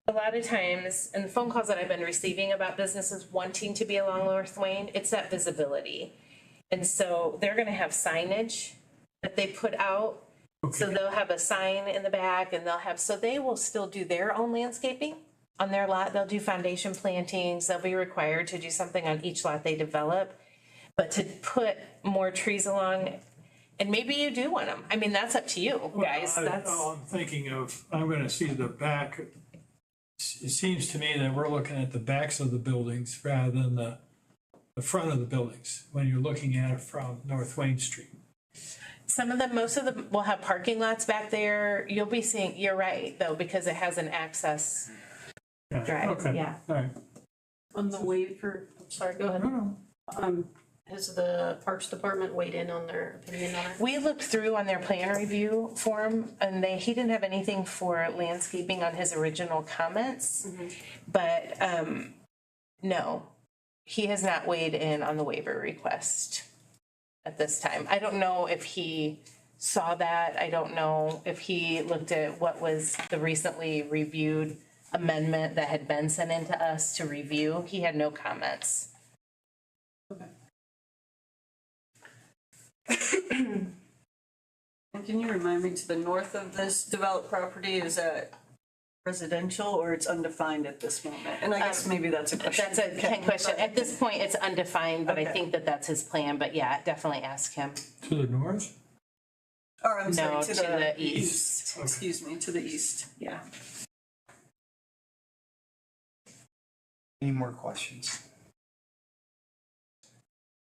a lot of times, and the phone calls that I've been receiving about businesses wanting to be along North Wayne, it's that visibility. And so they're gonna have signage that they put out. So they'll have a sign in the back and so they will still do their own landscaping on their lot. They'll do foundation plantings. They'll be required to do something on each lot they develop. But to put more trees along, and maybe you do want them. I mean, that's up to you, guys. I'm thinking of, I'm gonna see the back. It seems to me that we're looking at the backs of the buildings rather than the front of the buildings when you're looking at it from North Wayne Street. Most of them will have parking lots back there. You'll be seeing, you're right, though, because it has an access drive, Okay. yeah. All right. On the waiver, I'm sorry, go ahead. Has the Parks Department weighed in on their opinion on it? We looked through on their plan review form, and he didn't have anything for landscaping on his original comments. But, no, he has not weighed in on the waiver request at this time. I don't know if he saw that. I don't know if he looked at what was the recently reviewed amendment that had been sent in to us to review. He had no comments. Okay. And can you remind me, to the north of this developed property, is that residential or it's undefined at this moment? And I guess maybe that's a question. That's a Ken question. At this point, it's undefined, but I Okay. think that that's his plan. But yeah, definitely ask him. To the north? Or I'm sorry, No, to the east. Okay. Excuse me, to the east, yeah. Any more questions?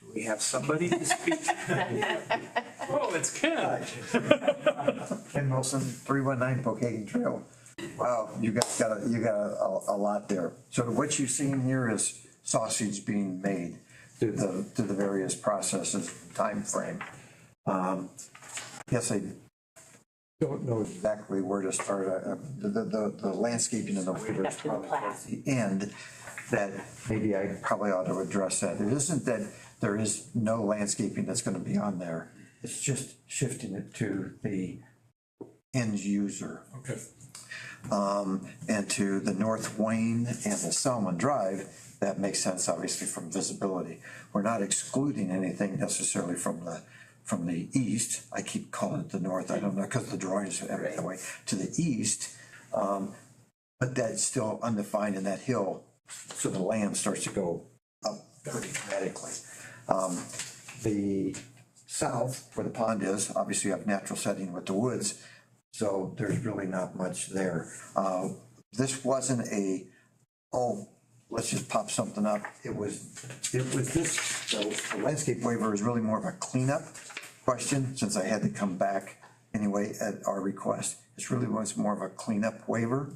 Do we have somebody to speak? Oh, it's Ken. Ken Wilson, 319 Pokagon Trail. Wow, you guys got a lot there. So what you're seeing here is sausage being made through the various processes, time frame. Yes, I don't know exactly where to start. The landscaping and the waiver is probably towards the end. That maybe I probably ought to address that. It isn't that there is no landscaping that's going to be on there. It's just shifting it to the end user. Okay. And to the North Wayne and the Salmon Drive, that makes sense, obviously, from visibility. We're not excluding anything necessarily from the east. I keep calling it the north. I don't know, because the drawings are that way. To the east, but that's still undefined in that hill so the land starts to go up very dramatically. The south, where the pond is, obviously you have natural setting with the woods, so there's really not much there. This wasn't a, oh, let's just pop something up. It was this, the landscape waiver is really more of a cleanup question, since I had to come back anyway at our request. This really was more of a cleanup waiver.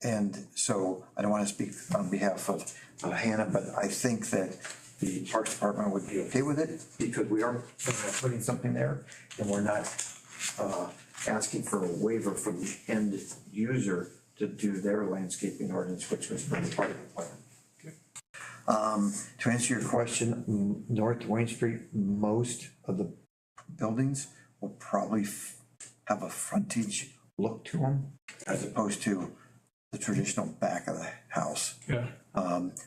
And so I don't want to speak on behalf of Hannah, but I think that the Parks Department would be okay with it, because we are putting something there, and we're not asking for a waiver from the end user to do their landscaping ordinance, which was really part of the plan. To answer your question, North Wayne Street, most of the buildings will probably have a frontage look to them, as opposed to the traditional back of the house. Yeah.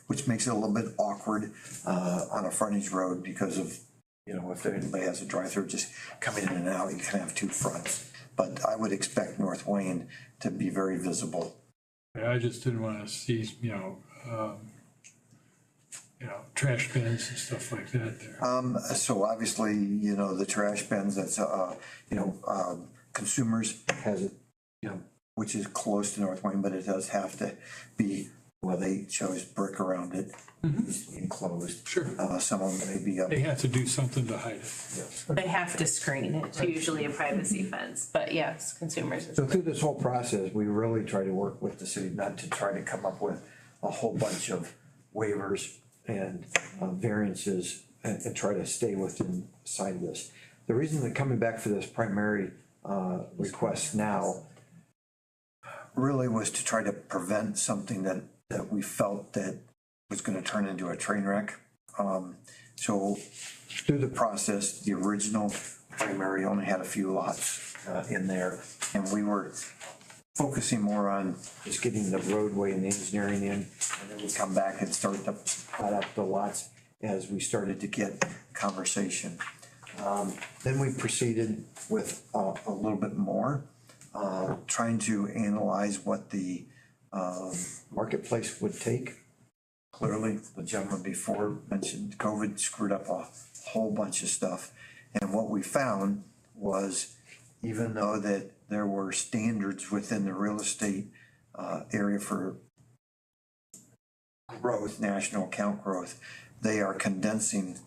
Which makes it a little bit awkward on a frontage road, because of, you know, if anybody has a drive-through just coming in and out, you can have two fronts. But I would expect North Wayne to be very visible. I just didn't want to see, trash bins and stuff like that there. So obviously, you know, the trash bins, that's, Consumers has it, you know, which is close to North Wayne, but it does have to be, well, they chose brick around it, it's enclosed. Sure. Some of them may be up. They have to do something to hide it. Yes. They have to screen it, it's usually a privacy fence, but yes, consumers. So through this whole process, we really try to work with the city, not to try to come up with a whole bunch of waivers and variances and try to stay within side of this. The reason they're coming back for this primary request now really was to try to prevent something that we felt that was going to turn into a train wreck. So through the process, the original primary only had a few lots in there, and we were focusing more on just getting the roadway and the engineering in, and then we come back and start to plat up the lots as we started to get conversation. Then we proceeded with a little bit more, trying to analyze what the marketplace would take. Clearly, the gentleman before mentioned COVID screwed up a whole bunch of stuff. And what we found was, even though that there were standards within the real estate area for growth, national account growth, they are condensing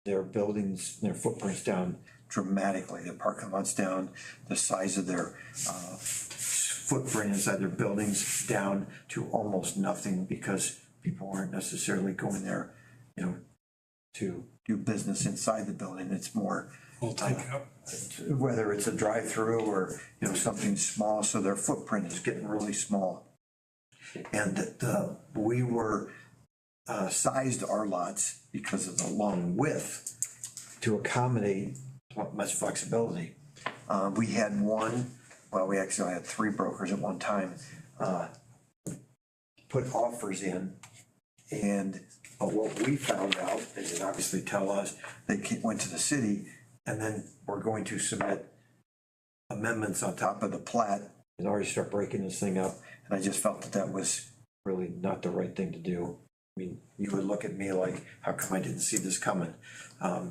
their buildings, their footprints down dramatically. Their parking lots down, the size of their footprint inside their buildings down to almost nothing, because people aren't necessarily going there, you know, to do business inside the building. It's more whether it's a drive-through or, you know, something small, so their footprint is getting really small. And we were sized our lots because of the long width to accommodate much flexibility. We had we actually had three brokers at one time put offers in, and what we found out, they didn't obviously tell us, they went to the city and then we're going to submit amendments on top of the plat and already start breaking this thing up. And I just felt that was really not the right thing to do. I mean, you would look at me like, how come I didn't see this coming?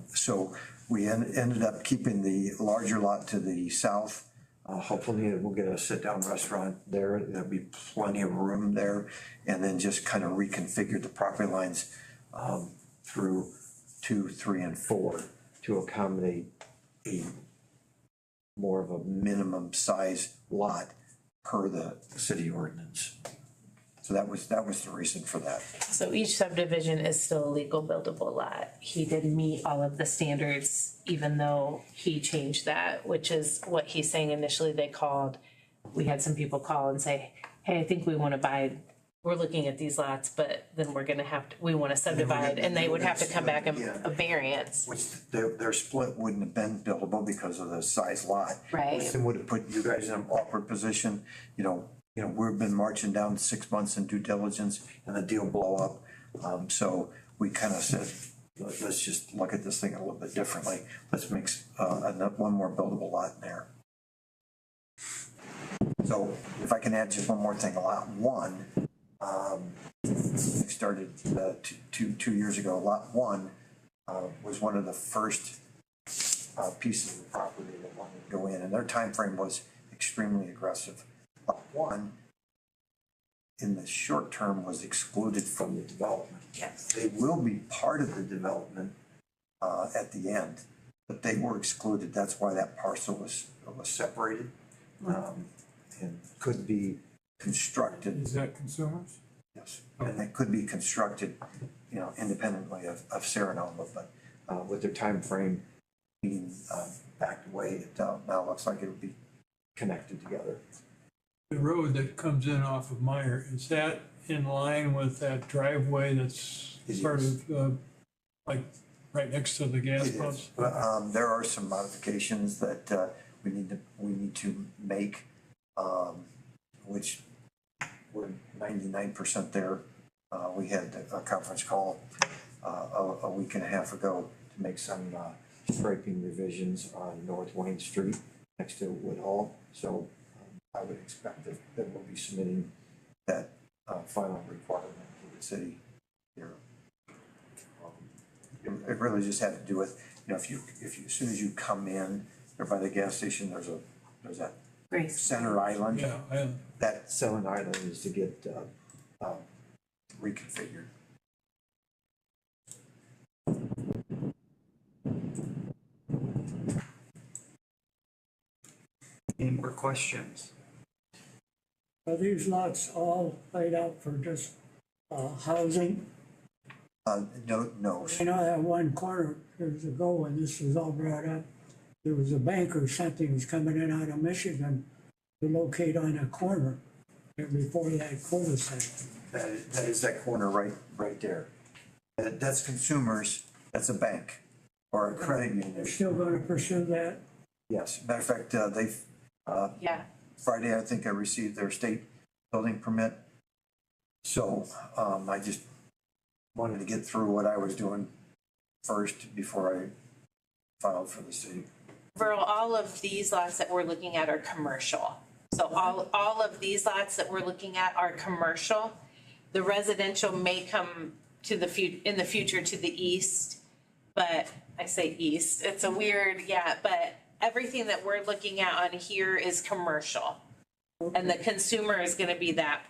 So we ended up keeping the larger lot to the south. Hopefully we'll get a sit-down restaurant there. There'll be plenty of room there. And then just kind of reconfigure the property lines through 2, 3, and 4 to accommodate a more of a minimum size lot per the city ordinance. So that was the reason for that. So each subdivision is still a legal buildable lot. He did meet all of the standards, even though he changed that, which is what he's saying. Initially we had some people call and say, hey, I think we want to buy, we're looking at these lots, but then we want to subdivide, and they would have to come back a variance. Which their split wouldn't have been buildable because of the size lot. Right. Which would have put you guys in an awkward position, we've been marching down 6 months in due diligence and the deal blow up. So we kind of said, let's just look at this thing a little bit differently. Let's make one more buildable lot in there. So if I can add just one more thing, lot 1, started two years ago. Lot 1 was one of the first pieces of property that wanted to go in, and their time frame was extremely aggressive. Lot 1, in the short term, was excluded from the development. Yes. They will be part of the development at the end, but they were excluded. That's why that parcel was separated and could be constructed. Is that consumers? Yes, and it could be constructed, independently of Serenoma, but with their time frame being backed away, it now looks like it'll be connected together. The road that comes in off of Meyer, is that in line with that driveway that's sort of like right next to the gas It pumps? is. There are some modifications that we need to make, which we're 99% there. We had a conference call a week and a half ago to make some striping revisions on North Wayne Street next to Woodhall. So I would expect that we'll be submitting that final requirement to the city here. It really just had to do with, if you as soon as you come in there by the gas station, there's that Grace. center island. Yeah, That center island is to get reconfigured. Any more questions? Are these lots all laid out for just housing? No. I know that one corner years ago when this was all brought up, there was a bank or something was coming in out of Michigan to locate on a corner before that cul-de-sac. That is that corner right there. That's consumers, that's a bank or a credit They're union. still gonna pursue that? Yes, matter of fact, they've, Yeah. Friday, I think I received their state building permit. So, I just wanted to get through what I was doing first before I filed for the city. Virl, all of these lots that we're looking at are commercial. So all of these lots that we're looking at are commercial. The residential may come to in the future to the east, but I say east, it's a weird, but everything that we're looking at on here is commercial. And the consumer is gonna be that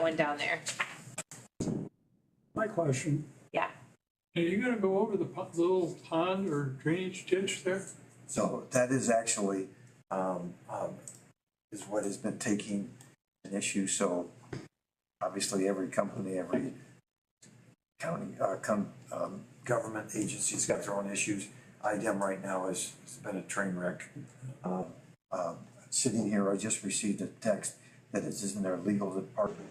one down there. My question, Yeah. Are you gonna go over the little pond or drainage ditch there? So that is actually, is what has been taking an issue. So obviously every company, every county, government agency's got their own issues. IDEM right now has been a train wreck. Sitting here, I just received a text that it's in their legal department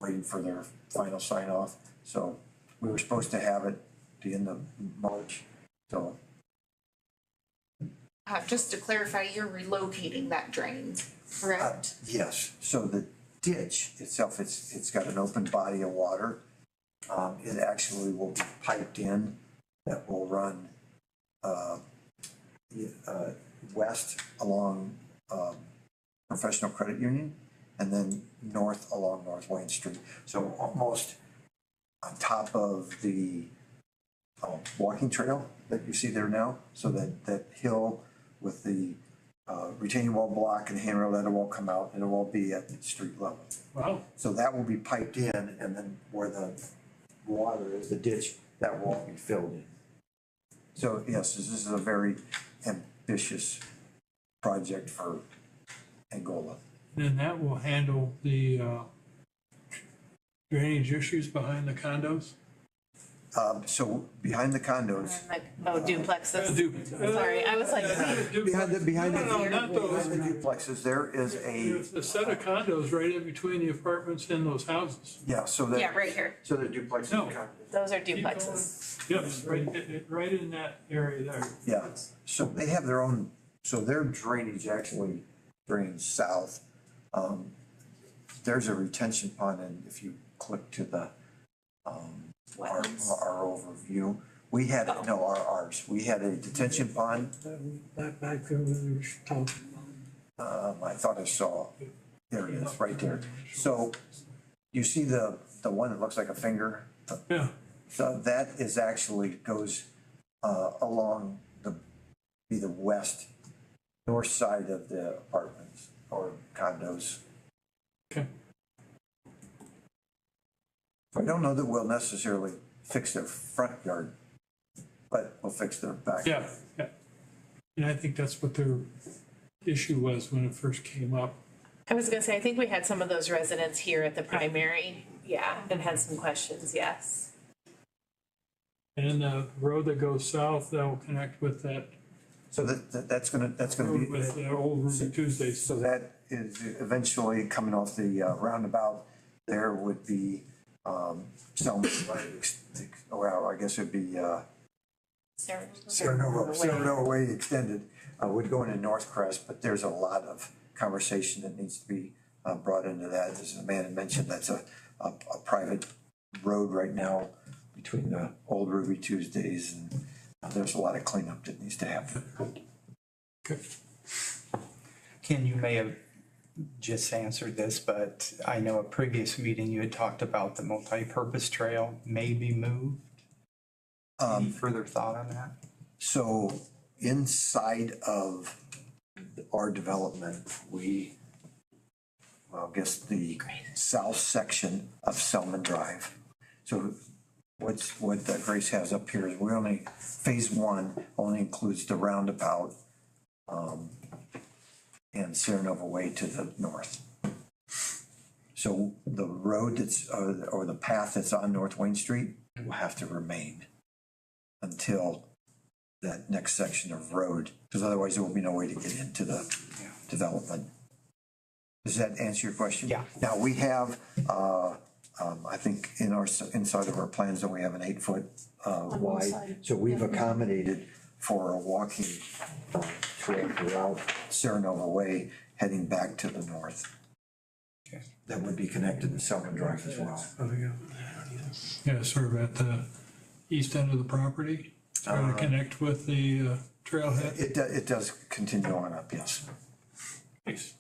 waiting for their final sign off. So we were supposed to have it the end of March, so. Just to clarify, you're relocating that drain, correct? Yes, so the ditch itself, it's got an open body of water. It actually will be piped in that will run west along Professional Credit Union and then north along North Wayne Street. So almost on top of the walking trail that you see there now. So that hill with the retaining wall block and handrail, that will come out and it will be at street level. Wow. So that will be piped in, and then where the water is, the ditch, that will be filled in. So yes, this is a very ambitious project for Angola. Then that will handle the drainage issues behind the condos? So behind the condos, Duplexes. Sorry, I was like, behind the Not those. duplexes, there is There's a set of condos right in between the apartments and those houses. so that. Yeah, right here. So they're duplexes. No. and condos. Those are duplexes. Yes, right in that area there. Yeah, so they have their own, so their drainage actually drains south. There's a retention pond, and if you click to the, our overview, we had, ours, we had a detention pond. back there where they were talking about. I thought I saw, there it is, right there. So you see the one that looks like a finger? Yeah, So that is actually goes along the west, north side of the apartments or condos. okay. I don't know that we'll necessarily fix their front yard, but we'll fix their back. Yeah, yeah. And I think that's what their issue was when it first came up. I was gonna say, I think we had some of those residents here at the primary, yeah, and had some questions, yes. And the road that goes south, that will connect with that So that's gonna road be, with old Ruby Tuesdays. so that is eventually coming off the roundabout. There would be some, well, I guess it'd be Serenova Way extended, would go into North Crest, but there's a lot of conversation that needs to be brought into that. As Amanda mentioned, that's a private road right now between the old Ruby Tuesdays, and there's a lot of cleanup that needs to happen. Ken, you may have just answered this, but I know a previous meeting you had talked about the multi-purpose trail may be moved. Any further thought on that? So inside of our development, I guess the south section of Selman Drive. So what Grace has up here is phase one only includes the roundabout and Serenova Way to the north. So the road or the path that's on North Wayne Street will have to remain until that next section of road, because otherwise there will be no way to get into the development. Does that answer your question? Yeah. Now, we have, I think inside of our plans that we have an 8-foot wide. So we've accommodated for a walking trail throughout Serenova Way heading back to the north. Okay. That would be connected to Selman Drive as well. Oh, yeah. Yeah, sort of at the east end of the property, trying to connect with the trailhead. It does continue on up, yes. Nice.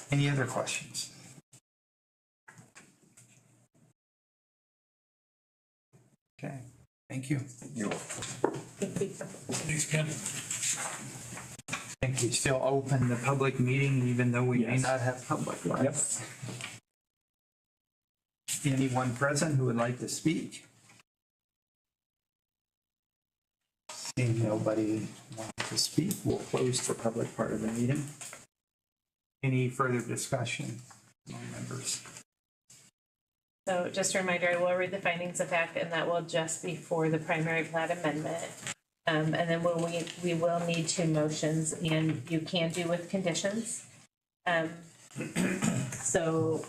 Any other questions? Okay, thank you. You're Thanks, Ken. I think we still open the public meeting even though we may not have public, right? Yep. Anyone present who would like to speak? Seeing nobody want to speak, we'll close the public part of the meeting. Any further discussion among members? So just a reminder, I will read the findings of fact, and that will just be for the primary plat amendment. And then we will need 2 motions, and you can do with conditions. So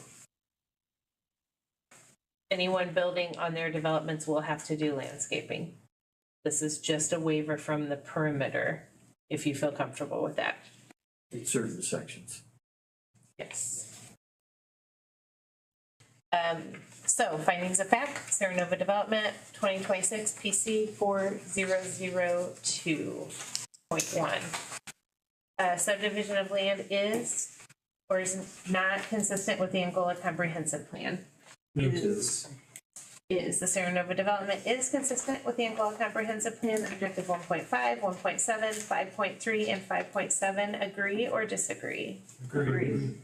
anyone building on their developments will have to do landscaping. This is just a waiver from the perimeter, if you feel comfortable with that. In certain sections. Yes. So findings of fact, Serenova Development, 2026 PC 4002.1. Subdivision of land is or is not consistent with the Angola Comprehensive Plan. Is the Serenova Development is consistent with the Angola Comprehensive Plan, objective 1.5, 1.7, 5.3, and 5.7, agree or disagree? Agree.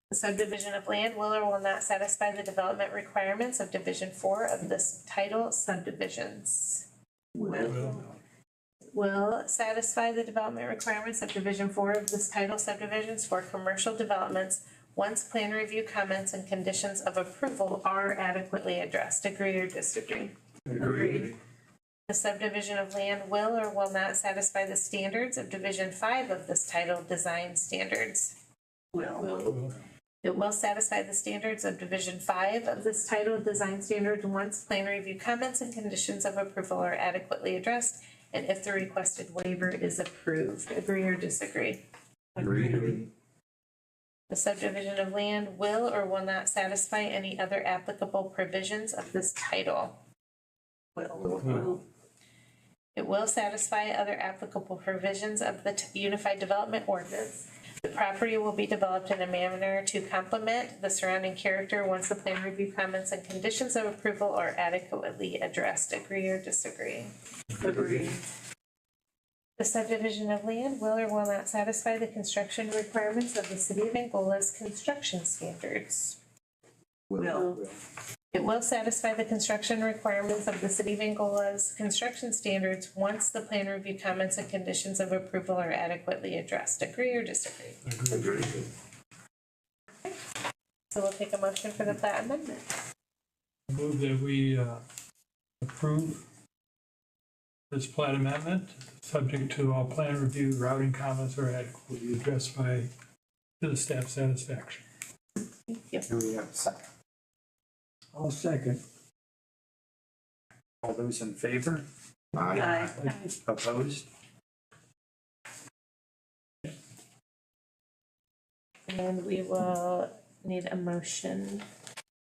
The subdivision of land will or will not satisfy the development requirements of Division 4 of this title subdivisions. Will satisfy the development requirements of Division 4 of this title subdivisions for commercial developments once plan review comments and conditions of approval are adequately addressed. Agree or disagree? Agree. The subdivision of land will or will not satisfy the standards of Division 5 of this title design standards. Will. It will satisfy the standards of Division 5 of this title design standards once plan review comments and conditions of approval are adequately addressed and if the requested waiver is approved. Agree or disagree? Agree. The subdivision of land will or will not satisfy any other applicable provisions of this title. Will. It will satisfy other applicable provisions of the Unified Development Ordinance. The property will be developed in a manner to complement the surrounding character once the plan review comments and conditions of approval are adequately addressed. Agree or disagree? Agree. The subdivision of land will or will not satisfy the construction requirements of the City of Angola's construction standards. Will. It will satisfy the construction requirements of the City of Angola's construction standards once the plan review comments and conditions of approval are adequately addressed. Agree or disagree? Agree. So we'll take a motion for the plat amendment. Move that we approve this plat amendment, subject to all plan review, routing comments are adequately addressed by to the staff satisfaction. Do we have a second? I'll second. All those in favor? Aye. Opposed? And we will need a motion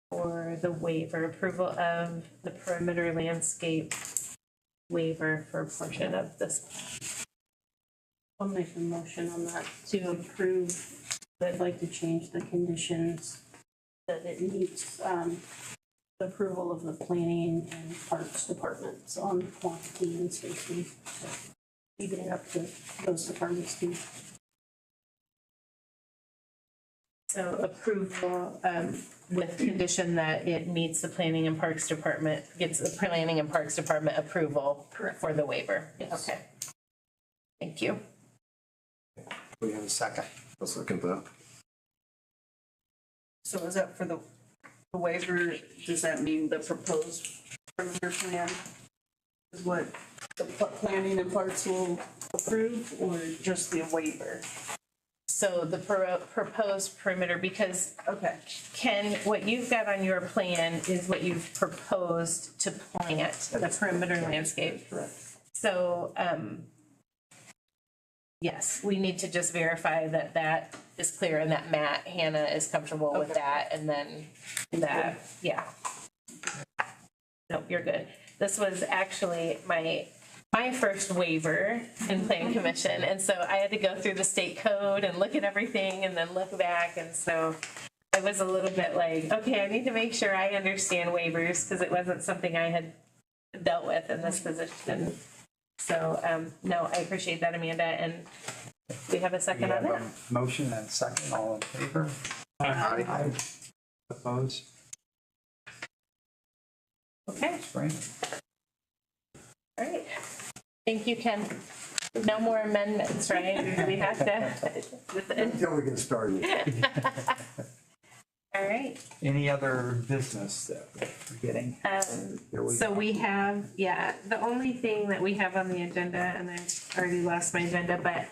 for the waiver, approval of the perimeter landscape waiver for a portion of this. I'll make a motion on that to approve. I'd like to change the conditions that it meets the approval of the planning and parks departments on quantity and spacing. So leaving it up to those departments too. So approval with condition that it meets the planning and parks department, gets the planning and parks department approval for the waiver. Yes. Okay. Thank you. We have a second. I'll second that. So is that for the waiver, does that mean the proposed perimeter plan is what the planning and parks will approve, or just the waiver? So the proposed perimeter, because Okay. Ken, what you've got on your plan is what you've proposed to plant, the perimeter landscape. Correct. So, yes, we need to just verify that that is clear and that Hannah is comfortable with that, and then that, yeah. Nope, you're good. This was actually my first waiver in Plan Commission, and so I had to go through the state code and look at everything and then look back, and so I was a little bit like, okay, I need to make sure I understand waivers, because it wasn't something I had dealt with in this position. So, no, I appreciate that, Amanda, and we have a We second have on that. a motion and a second. All in favor? Aye. Opposed? Okay, Frank? all right. Thank you, Ken. No more amendments, right? We have to. Until we get started. All right. Any other business that we're forgetting? Here we So go. we have, yeah, the only thing that we have on the agenda, and I've already lost my agenda, but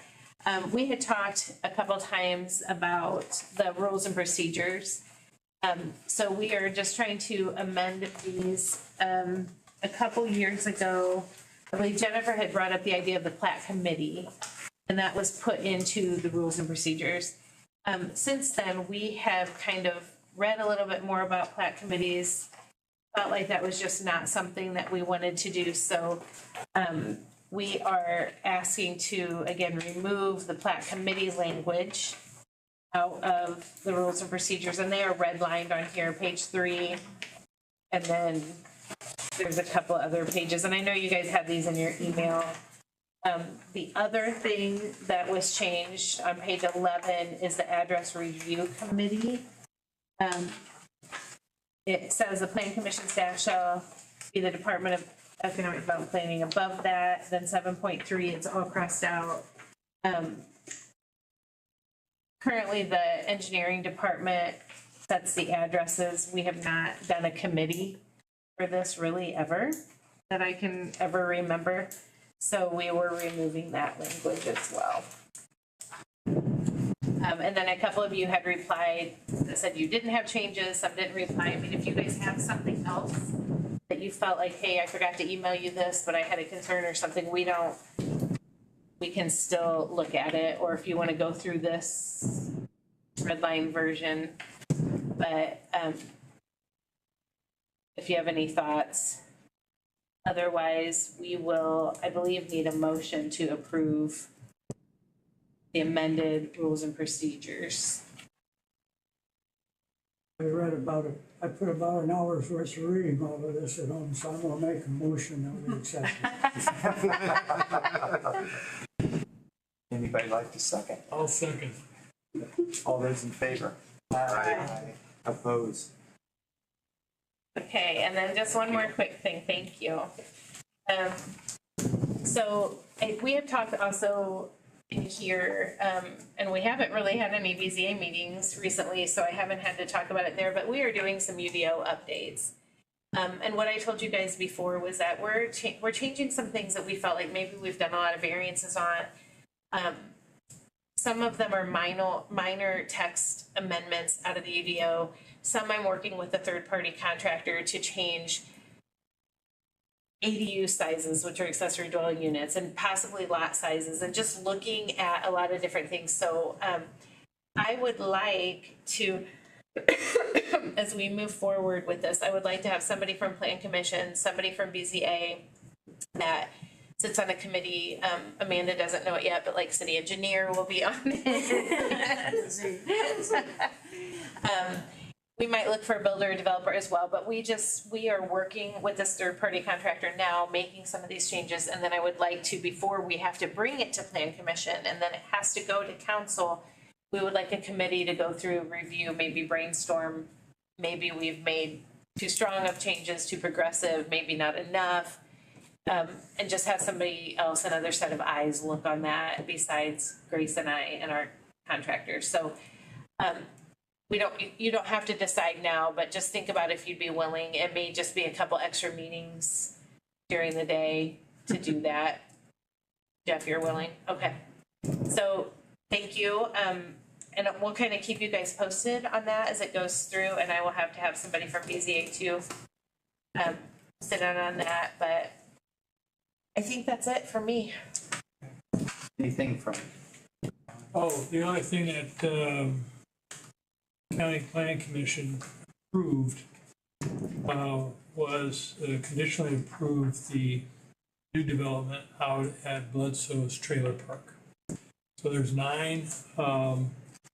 we had talked a couple times about the rules and procedures. So we are just trying to amend these. A couple years ago, I believe Jennifer had brought up the idea of the plat committee, and that was put into the rules and procedures. Since then, we have kind of read a little bit more about plat committees, felt like that was just not something that we wanted to do. So we are asking to, again, remove the plat committee language out of the rules and procedures, and they are redlined on here, page 3. And then there's a couple other pages, and I know you guys have these in your email. The other thing that was changed on page 11 is the address review committee. It says the plan commission staff shall be the Department of Economic Development Planning above that. Then 7.3, it's all crossed out. Currently, the engineering department sets the addresses. We have not done a committee for this really ever, that I can ever remember. So we were removing that language as well. And then a couple of you had replied that said you didn't have changes, some didn't reply. I mean, if you guys have something else that you felt like, hey, I forgot to email you this, but I had a concern or something, we can still look at it, or if you want to go through this red line version. But if you have any thoughts, otherwise we will, I believe, need a motion to approve the amended rules and procedures. I read about it, I put about an hour's worth of reading over this at home, so I'm gonna make a motion that we accept it. Anybody like to second? I'll second. All those in favor? Aye. Opposed? Okay, and then just one more quick thing, thank you. So we have talked also in here, and we haven't really had any BZA meetings recently, so I haven't had to talk about it there, but we are doing some UDO updates. And what I told you guys before was that we're changing some things that we felt like maybe we've done a lot of variances on. Some of them are minor text amendments out of the UDO. Some I'm working with a third-party contractor to change ADU sizes, which are accessory dwelling units, and possibly lot sizes, and just looking at a lot of different things. So I would like to, as we move forward with this, I would like to have somebody from Plan Commission, somebody from BZA that sits on a committee. Amanda doesn't know it yet, but like city engineer will be on it. We might look for a builder or developer as well, but we are working with this third-party contractor now, making some of these changes, and then I would like to, before we have to bring it to Plan Commission, and then it has to go to council, we would like a committee to go through, review, maybe brainstorm, maybe we've made too strong of changes, too progressive, maybe not enough, and just have somebody else, another set of eyes look on that besides Grace and I and our contractors. So, you don't have to decide now, but just think about if you'd be willing. It may just be a couple extra meetings during the day to do that. Jeff, you're willing? Okay. So thank you. And we'll kind of keep you guys posted on that as it goes through, and I will have to have somebody from BZA too sit in on that, but I think that's it for me. Anything from? Oh, the only thing that County Plan Commission approved was conditionally approved the new development out at Bledsoe's Trailer Park. So there's 9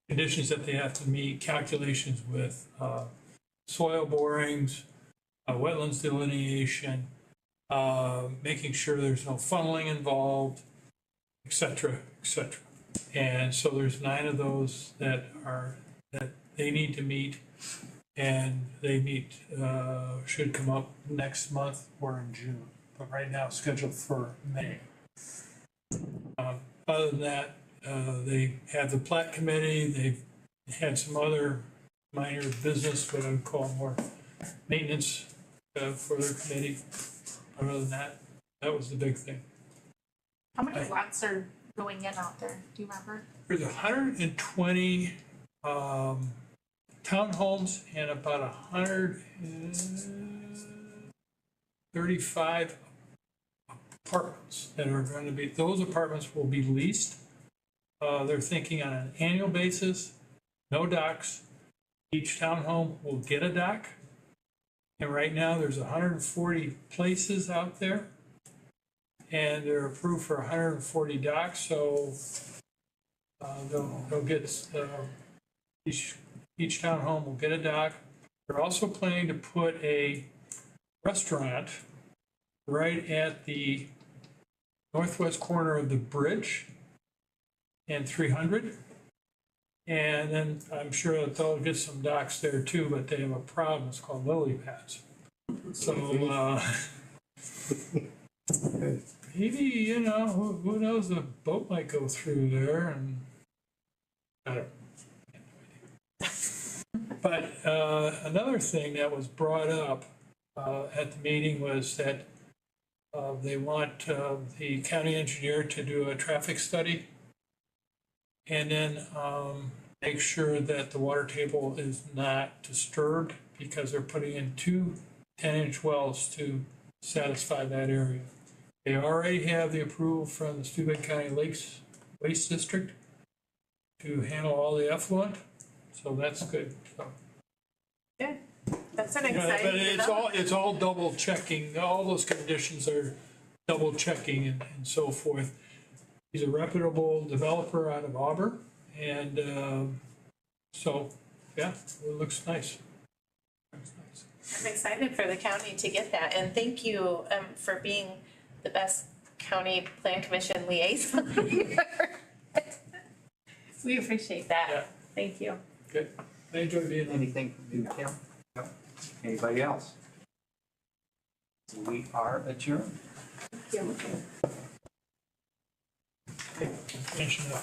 conditions that they have to meet, calculations with soil borings, wetlands delineation, making sure there's no funneling involved, et cetera, et cetera. And so there's 9 of those that they need to meet, and they should come up next month or in June, but right now scheduled for May. Other than that, they have the plat committee, they've had some other minor business, what I would call more maintenance for their committee. Other than that, that was the big thing. How many lots are going in out there? Do you remember? There's 120 townhomes and about 135 apartments that are going to be, those apartments will be leased. They're thinking on an annual basis, no docks. Each townhome will get a dock. And right now there's 140 places out there, and they're approved for 140 docks. So they'll get each townhome will get a dock. They're also planning to put a restaurant right at the northwest corner of the bridge and 300. And then I'm sure that they'll get some docks there too, but they have a problem. It's called lily pads. So maybe, who knows, a boat might go through there, and I don't know. But another thing that was brought up at the meeting was that they want the county engineer to do a traffic study and then make sure that the water table is not disturbed, because they're putting in 2 10-inch wells to satisfy that area. They already have the approval from the Steuben County Lakes Waste District to handle all the effluent, so that's good. So, Good. That's an exciting but it's all double checking. All those conditions are double checking and so forth. He's a reputable developer out of Auburn, and so, yeah, it looks nice. Looks nice. I'm excited for the county to get that, and thank you for being the best county plan commission liaison here. We appreciate Yeah. that. Thank you. Good. I enjoy being on. Anything from you, Kim? No. Anybody else? We are adjourned. Finish it up.